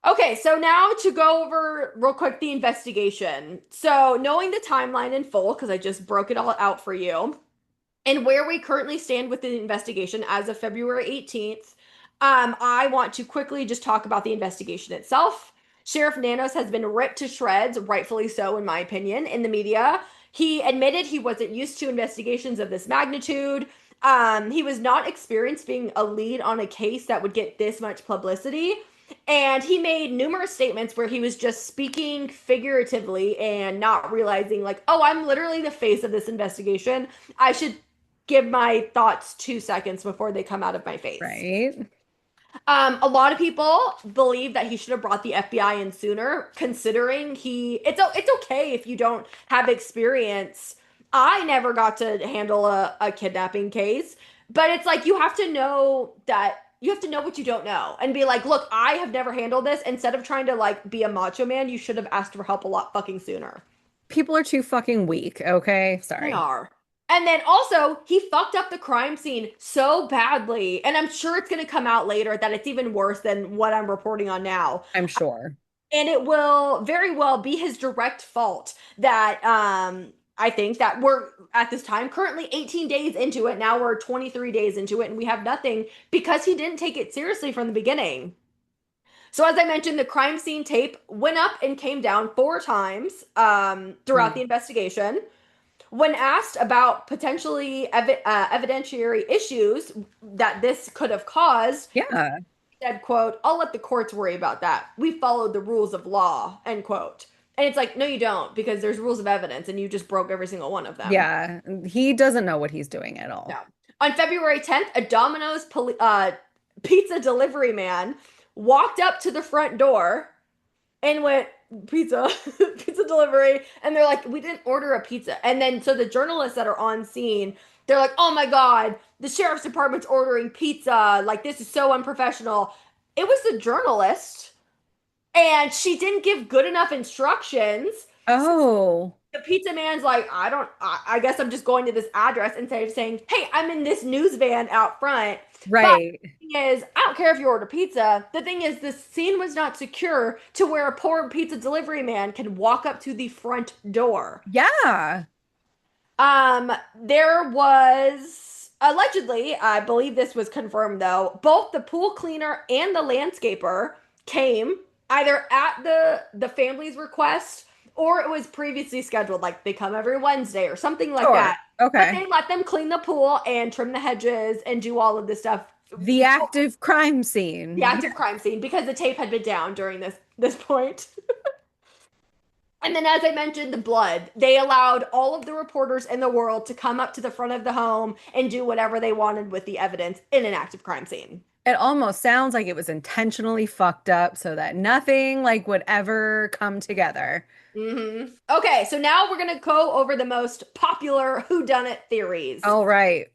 Okay, so now to go over real quick the investigation. So, knowing the timeline in full, because I just broke it all out for you, and where we currently stand with the investigation as of February 18th, I want to quickly just talk about the investigation itself. Sheriff Nanos has been ripped to shreds, rightfully so, in my opinion, in the media. He admitted he wasn't used to investigations of this magnitude. He was not experienced being a lead on a case that would get this much publicity. And he made numerous statements where he was just speaking figuratively and not realizing, like, oh, I'm literally the face of this investigation. I should give my thoughts 2 seconds before they come out of my face. Right. A lot of people believe that he should have brought the FBI in sooner, considering it's okay if you don't have experience. I never got to handle a kidnapping case, but it's like you have to know what you don't know and be like, look, I have never handled this. Instead of trying to like be a macho man, you should have asked for help a lot fucking sooner. People are too fucking weak, okay? They Sorry. are. And then also, he fucked up the crime scene so badly. And I'm sure it's going to come out later that it's even worse than what I'm reporting on now. I'm sure. And it will very well be his direct fault that I think that we're at this time currently 18 days into it. Now we're 23 days into it and we have nothing because he didn't take it seriously from the beginning. So as I mentioned, the crime scene tape went up and came down 4 times throughout the investigation. When asked about potentially evidentiary issues that this could have caused, Yeah. he said, quote, I'll let the courts worry about that. We followed the rules of law, end quote. And it's like, no, you don't, because there's rules of evidence and you just broke every single one of them. Yeah. He doesn't know what he's doing at all. No. On February 10th, a Domino's pizza delivery man walked up to the front door and went, pizza, pizza delivery. And they're like, we didn't order a pizza. And then, so the journalists that are on scene, they're like, oh my God, the sheriff's department's ordering pizza. Like, this is so unprofessional. It was the journalist, and she didn't give good enough instructions. Oh, The pizza man's like, I guess I'm just going to this address instead of saying, hey, I'm in this news van out front. But right. the thing is, I don't care if you order pizza. The thing is, the scene was not secure to where a poor pizza delivery man can walk up to the front door. Yeah. There was allegedly, I believe this was confirmed though, both the pool cleaner and the landscaper came either at the family's request or it was previously scheduled, like they come every Wednesday or something like Sure. that. But Okay. they let them clean the pool and trim the hedges and do all of this stuff. The active crime scene. The active crime scene because the tape had been down during this point. And then, as I mentioned, the blood. They allowed all of the reporters in the world to come up to the front of the home and do whatever they wanted with the evidence in an active crime scene. It almost sounds like it was intentionally fucked up so that nothing like would ever come together. Okay, so now we're gonna go over the most popular whodunit theories. All right.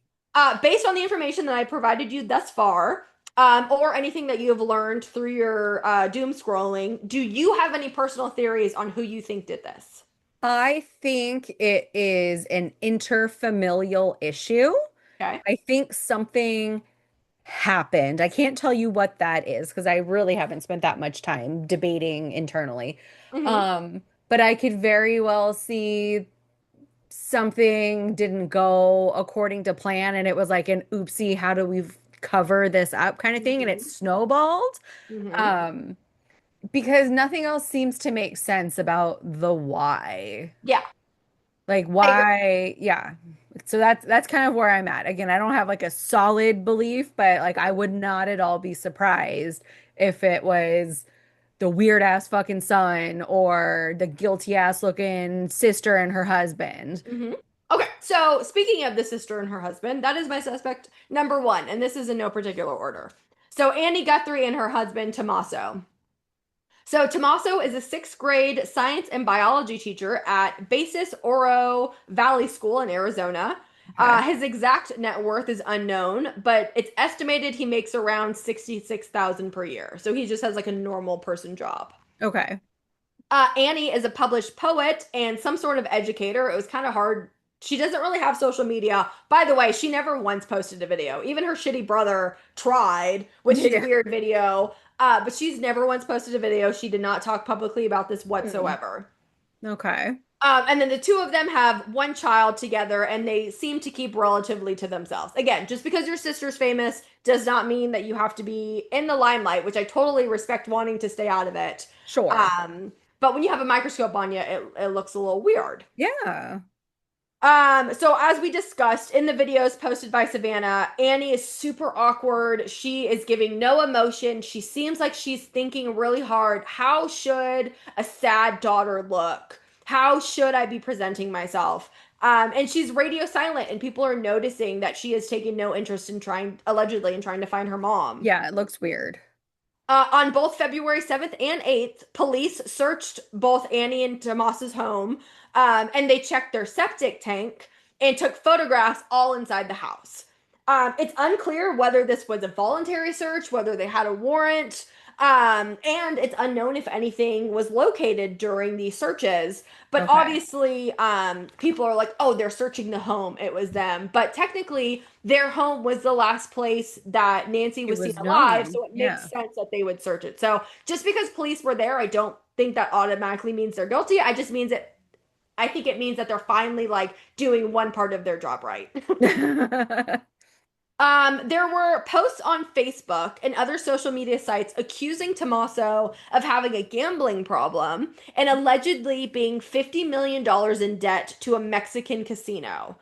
Based on the information that I provided you thus far, or anything that you have learned through your doom scrolling, do you have any personal theories on who you think did this? I think it is an interfamilial issue. Okay. I think something happened. I can't tell you what that is because I really haven't spent that much time debating internally. Mhm. But I could very well see something didn't go according to plan and it was like an oopsie, how do we cover this up kind of thing, and it snowballed. Mhm. Um, because nothing else seems to make sense about the why. Yeah. Like why, yeah. So that's kind of where I'm at. Again, I don't have like a solid belief, but like I would not at all be surprised if it was the weird ass fucking son or the guilty ass looking sister and her husband. Mhm. Okay, so speaking of the sister and her husband, that is my suspect number one, and this is in no particular order. So Annie Guthrie and her husband Tommaso. So Tommaso is a sixth grade science and biology teacher at Basis Oro Valley School in Arizona. Okay. His exact net worth is unknown, but it's estimated he makes around 66,000 per year. So he just has like a normal person job. Okay. Annie is a published poet and some sort of educator. It was kind of hard. She doesn't really have social media. By the way, she never once posted a video. Even her shitty brother tried with his weird video, but she's never once posted a video. She did not talk publicly about this whatsoever. Okay. And then the two of them have one child together, and they seem to keep relatively to themselves. Again, just because your sister's famous does not mean that you have to be in the limelight, which I totally respect wanting to stay out of it. Sure. But when you have a microscope on you, it looks a little weird. Yeah. So as we discussed in the videos posted by Savannah, Annie is super awkward. She is giving no emotion. She seems like she's thinking really hard. How should a sad daughter look? How should I be presenting myself? And she's radio silent, and people are noticing that she is taking no interest in allegedly trying to find her mom. Yeah, it looks weird. On both February 7th and 8th, police searched both Annie and Tomas's home, and they checked their septic tank and took photographs all inside the house. It's unclear whether this was a voluntary search, whether they had a warrant, and it's unknown if anything was located during these searches. But obviously, people are like, oh, they're searching the home. It was them. But technically, their home was the last place that Nancy was seen alive. So it makes sense that they would search it. So just because police were there, I don't think that automatically means they're guilty. I think it means that they're finally like doing one part of their job right. There were posts on Facebook and other social media sites accusing Tommaso of having a gambling problem and allegedly being $50 million in debt to a Mexican casino.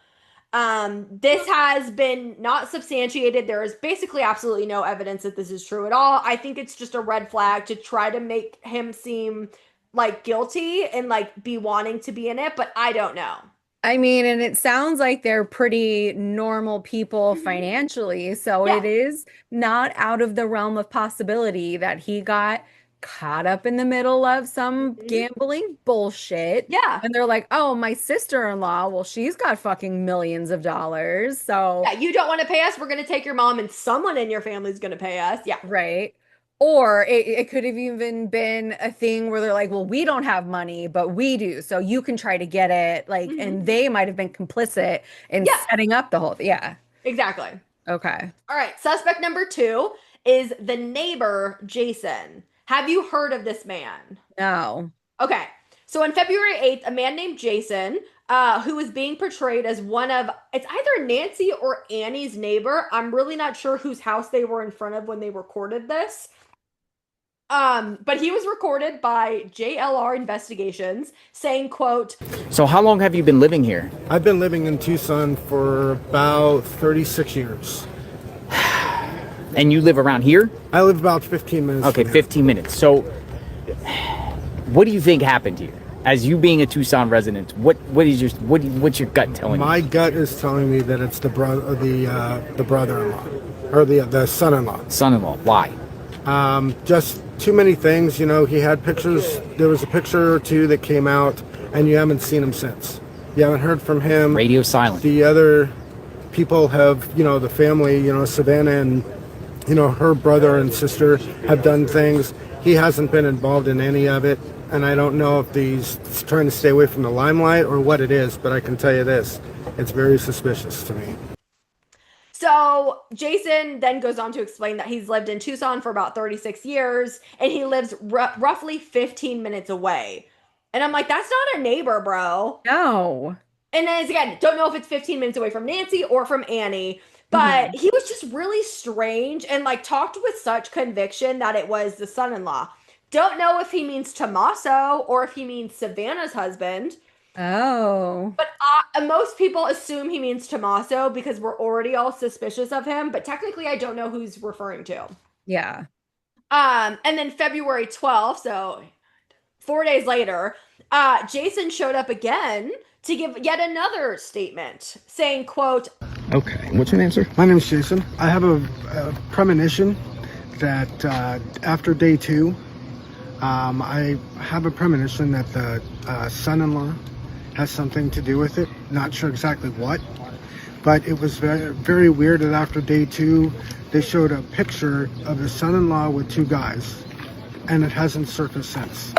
This has been not substantiated. There is basically absolutely no evidence that this is true at all. I think it's just a red flag to try to make him seem like guilty and like be wanting to be in it, but I don't know. I mean, and it sounds like they're pretty normal people financially. So it is not out of the realm of possibility that he got caught up in the middle of some gambling bullshit. Yeah. And they're like, oh, my sister-in-law, well, she's got fucking millions of dollars. So yeah, you don't want to pay us, we're going to take your mom and someone in your family is going to pay us. Yeah. Right. Or it could have even been a thing where they're like, well, we don't have money, but we do. So you can try to get it. Like, and they might have been complicit in setting up the whole thing. Yeah. Exactly. Okay. All right. Suspect number 2 is the neighbor, Jason. Have you heard of this man? No. Okay. So on February 8th, a man named Jason, who was being portrayed as one of, it's either Nancy or Annie's neighbor. I'm really not sure whose house they were in front of when they recorded this. But he was recorded by JLR Investigations saying, quote, "So how long have you been living here?" I've been living in Tucson for about 36 years. And you live around here? I live about 15 minutes. Okay, from here. 15 minutes. So what do you think happened here? As you being a Tucson resident, what's your gut telling you? My gut is telling me that it's the brother-in-law or the son-in-law. Son-in-law. Why? Just too many things. You know, he had pictures. There was a picture or two that came out, and you haven't seen him since. You haven't heard from him. Radio silent. The other people have, you know, the family, you know, Savannah and, you know, her brother and sister have done things. He hasn't been involved in any of it, and I don't know if he's trying to stay away from the limelight or what it is, but I can tell you this, it's very suspicious to me. So Jason then goes on to explain that he's lived in Tucson for about 36 years and he lives roughly 15 minutes away. And I'm like, that's not a neighbor, bro. No. And then again, don't know if it's 15 minutes away from Nancy or from Annie, but he was just really strange and like talked with such conviction that it was the son-in-law. Don't know if he means Tommaso or if he means Savannah's husband. Oh. But most people assume he means Tommaso because we're already all suspicious of him. But technically, I don't know who he's referring to. Yeah. And then February 12th, so 4 days later, Jason showed up again to give yet another statement saying, quote, Okay. What's your name, sir? My name is Jason. I have a premonition that after day 2, I have a premonition that the son-in-law has something to do with it. Not sure exactly what, but it was very, very weird that after day 2, they showed a picture of the son-in-law with 2 guys, and it hasn't surfaced since.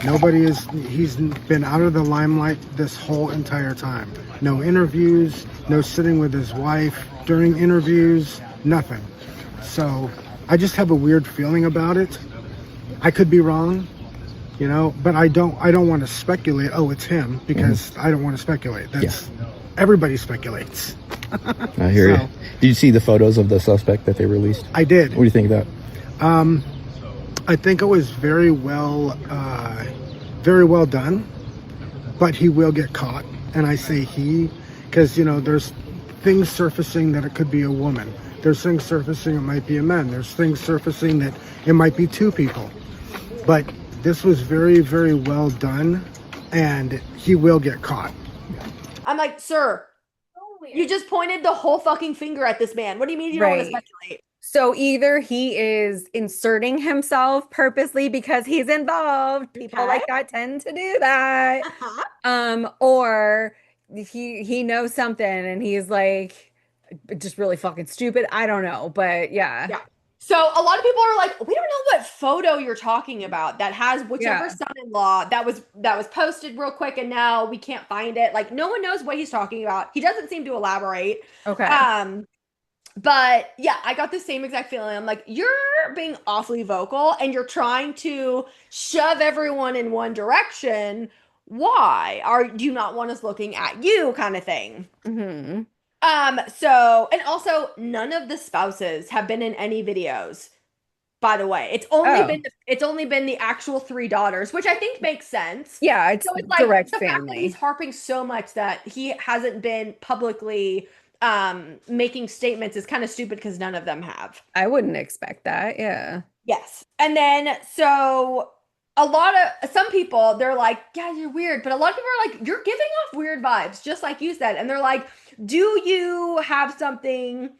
He's been out of the limelight this whole entire time. No interviews, no sitting with his wife during interviews, nothing. So I just have a weird feeling about it. I could be wrong, but I don't want to speculate, oh, it's him, because I don't want to speculate. Everybody speculates. I hear you. Did you see the photos of the suspect that they released? I did. What do you think of that? I think it was very well done, but he will get caught. And I say he, because, there's things surfacing that it could be a woman. There's things surfacing it might be a man. There's things surfacing that it might be two people. But this was very, very well done, and he will get caught. I'm like, sir, you just pointed the whole fucking finger at this man. What do you mean you don't want to speculate? So either he is inserting himself purposely because he's involved. People like that tend to do that. Or he knows something and he's like just really fucking stupid. I don't know, but yeah. So a lot of people are like, we don't know what photo you're talking about that has whichever son-in-law that was posted real quick and now we can't find it. Like no one knows what he's talking about. He doesn't seem to elaborate. Okay. But yeah, I got the same exact feeling. I'm like, you're being awfully vocal and you're trying to shove everyone in one direction. Why? Do you not want us looking at you kind of thing? Mm-hmm. So, and also none of the spouses have been in any videos, by the way. It's only been the actual 3 daughters, which I think makes sense. Yeah, it's like direct the family. fact that he's harping so much that he hasn't been publicly making statements is kind of stupid because none of them have. I wouldn't expect that. Yeah. Yes. And then so some people, they're like, yeah, you're weird. But a lot of people are like, you're giving off weird vibes, just like you said. And they're like, do you have something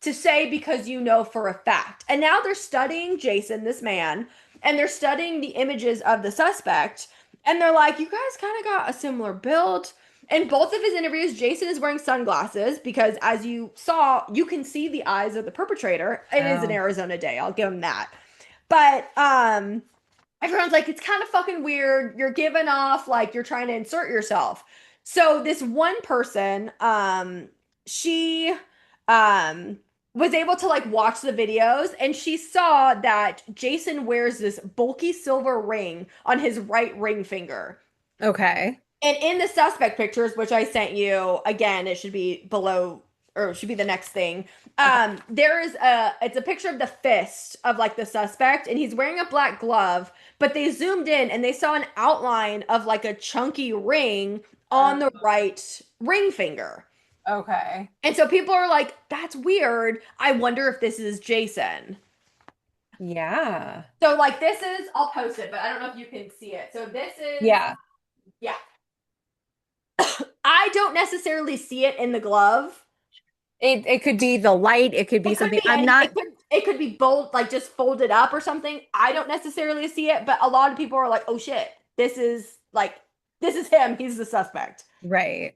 to say because you know for a fact? And now they're studying Jason, this man, and they're studying the images of the suspect. And they're like, you guys kind of got a similar build. In both of his interviews, Jason is wearing sunglasses because, as you saw, you can see the eyes of the perpetrator. It is an Arizona day. I'll give him that. But everyone's like, it's kind of fucking weird. You're giving off like you're trying to insert yourself. So this one person, she was able to like watch the videos and she saw that Jason wears this bulky silver ring on his right ring finger. Okay. And in the suspect pictures, which I sent you, again, it should be below, or it should be the next thing. It's a picture of the fist of like the suspect, and he's wearing a black glove, but they zoomed in and they saw an outline of like a chunky ring on the right ring finger. Okay. And so people are like, that's weird. I wonder if this is Jason. Yeah. So like I'll post it, but I don't know if you can see it. So this is. Yeah. I don't necessarily see it in the glove. It could be the light. It could be something. It could be bold, like just folded up or something. I don't necessarily see it, but a lot of people are like, "Oh shit, this is him. He's the suspect." Right.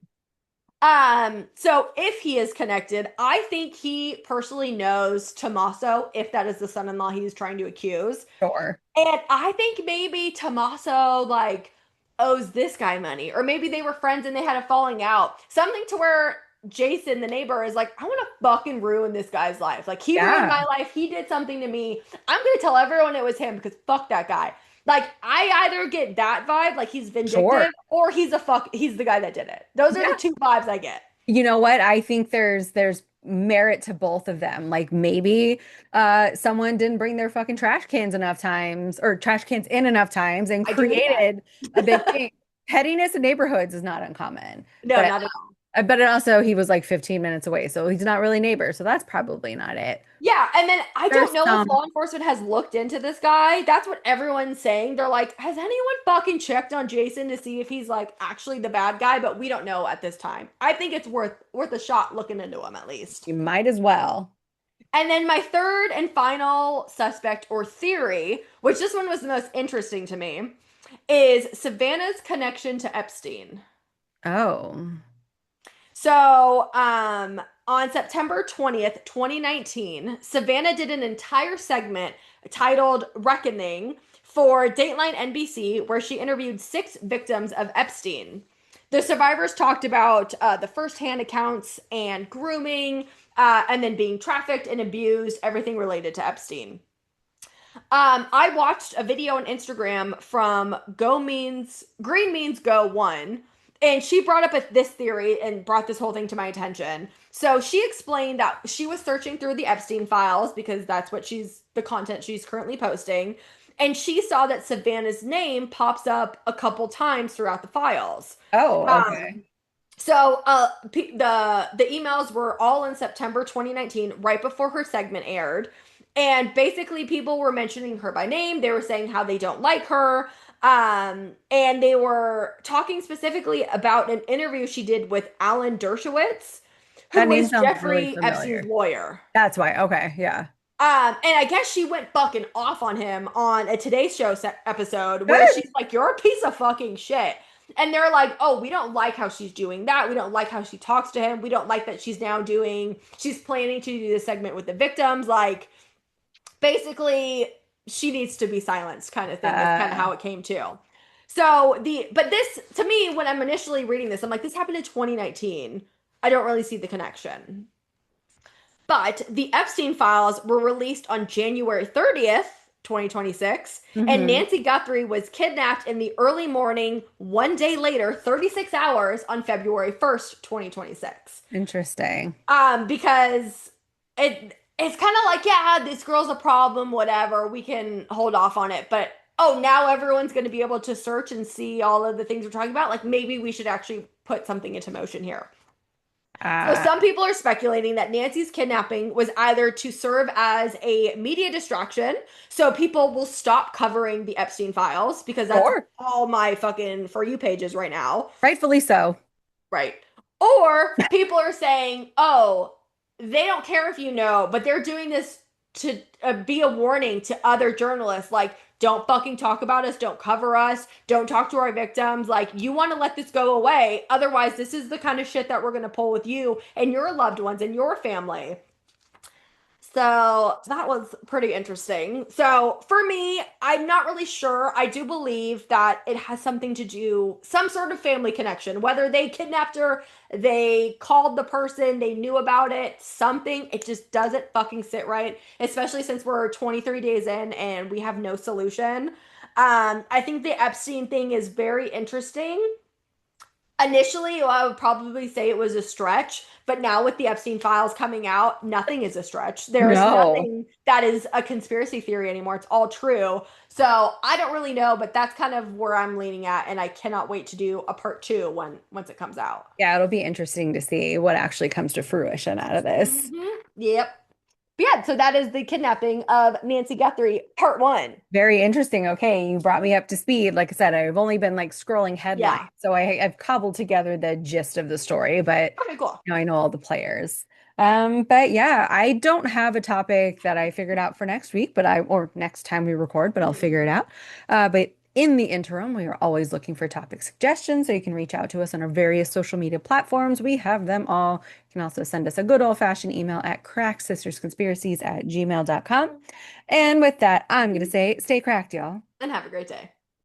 So if he is connected, I think he personally knows Tommaso, if that is the son-in-law he's trying to accuse. Sure. And I think maybe Tommaso like owes this guy money, or maybe they were friends and they had a falling out. Something to where Jason, the neighbor, is like, I want to fucking ruin this guy's life. Like he ruined my life. He did something to me. I'm going to tell everyone it was him because fuck that guy. Like I either get that vibe, like he's vindictive, or he's the guy that did it. Those are the two vibes I get. You know what? I think there's merit to both of them. Like maybe someone didn't bring their fucking trash cans enough times, or trash cans in enough times, and created a big thing. Pettiness in neighborhoods is not uncommon. No, not at all. But also he was like 15 minutes away, so he's not really neighbor. So that's probably not it. Yeah, and then I don't know if law enforcement has looked into this guy. That's what everyone's saying. They're like, has anyone fucking checked on Jason to see if he's like actually the bad guy? But we don't know at this time. I think it's worth a shot looking into him at least. You might as well. And then my third and final suspect or theory, which this one was the most interesting to me, is Savannah's connection to Epstein. Oh. So, on September 20th, 2019, Savannah did an entire segment titled Reckoning for Dateline NBC, where she interviewed 6 victims of Epstein. The survivors talked about the firsthand accounts and grooming, and then being trafficked and abused, everything related to Epstein. I watched a video on Instagram from Green Means Go One, and she brought up this theory and brought this whole thing to my attention. So she explained that she was searching through the Epstein files because that's what the content she's currently posting, and she saw that Savannah's name pops up a couple times throughout the files. Oh, Um, okay. so the emails were all in September 2019, right before her segment aired. And basically people were mentioning her by name. They were saying how they don't like her. And they were talking specifically about an interview she did with Alan Dershowitz, That who name is sounds really Jeffrey familiar. Epstein's lawyer. That's why. Okay, yeah. And I guess she went fucking off on him on a Today Show episode where she's like, "You're a piece of fucking shit." And they're like, "Oh, we don't like how she's doing that. We don't like how she talks to him. We don't like that she's planning to do this segment with the victims. Like, basically, she needs to be silenced," kind of thing. Is kind of how it came to. So but this, to me, when I'm initially reading this, I'm like, this happened in 2019. I don't really see the connection. But the Epstein files were released on January 30th, 2026, and Nancy Guthrie was kidnapped in the early morning, one day later, 36 hours on February 1st, 2026. Interesting. Because it's kind of like, yeah, this girl's a problem, whatever, we can hold off on it. But, oh, now everyone's going to be able to search and see all of the things we're talking about. Like, maybe we should actually put something into motion here. So some people are speculating that Nancy's kidnapping was either to serve as a media distraction, so people will stop covering the Epstein files, because that's all my fucking For You pages right now. Rightfully so. Right. Or people are saying, oh, they don't care if you know, but they're doing this to be a warning to other journalists. Like, don't fucking talk about us. Don't cover us. Don't talk to our victims. Like, you want to let this go away. Otherwise, this is the kind of shit that we're going to pull with you and your loved ones and your family. So that was pretty interesting. So for me, I'm not really sure. I do believe that it has something to do, some sort of family connection, whether they kidnapped her, they called the person, they knew about it, something. It just doesn't fucking sit right, especially since we're 23 days in and we have no solution. I think the Epstein thing is very interesting. Initially, I would probably say it was a stretch, but now with the Epstein files coming out, nothing is a stretch. There's nothing that is a conspiracy theory anymore. It's all true. So I don't really know, but that's kind of where I'm leaning at, and I cannot wait to do a part 2 once it comes out. Yeah, it'll be interesting to see what actually comes to fruition out of this. Yep. But yeah, so that is the kidnapping of Nancy Guthrie, part 1. Very interesting. Okay, you brought me up to speed. Like I said, I've only been like scrolling headlines, so I've cobbled together the gist of the story, but okay, cool. I know all the players. But yeah, I don't have a topic that I figured out for next week, or next time we record, but I'll figure it out. But in the interim, we are always looking for topic suggestions, so you can reach out to us on our various social media platforms. We have them all. You can also send us a good old-fashioned email at crackssistersconspiracies@gmail.com. And with that, I'm going to say, stay cracked, y'all. And have a great day.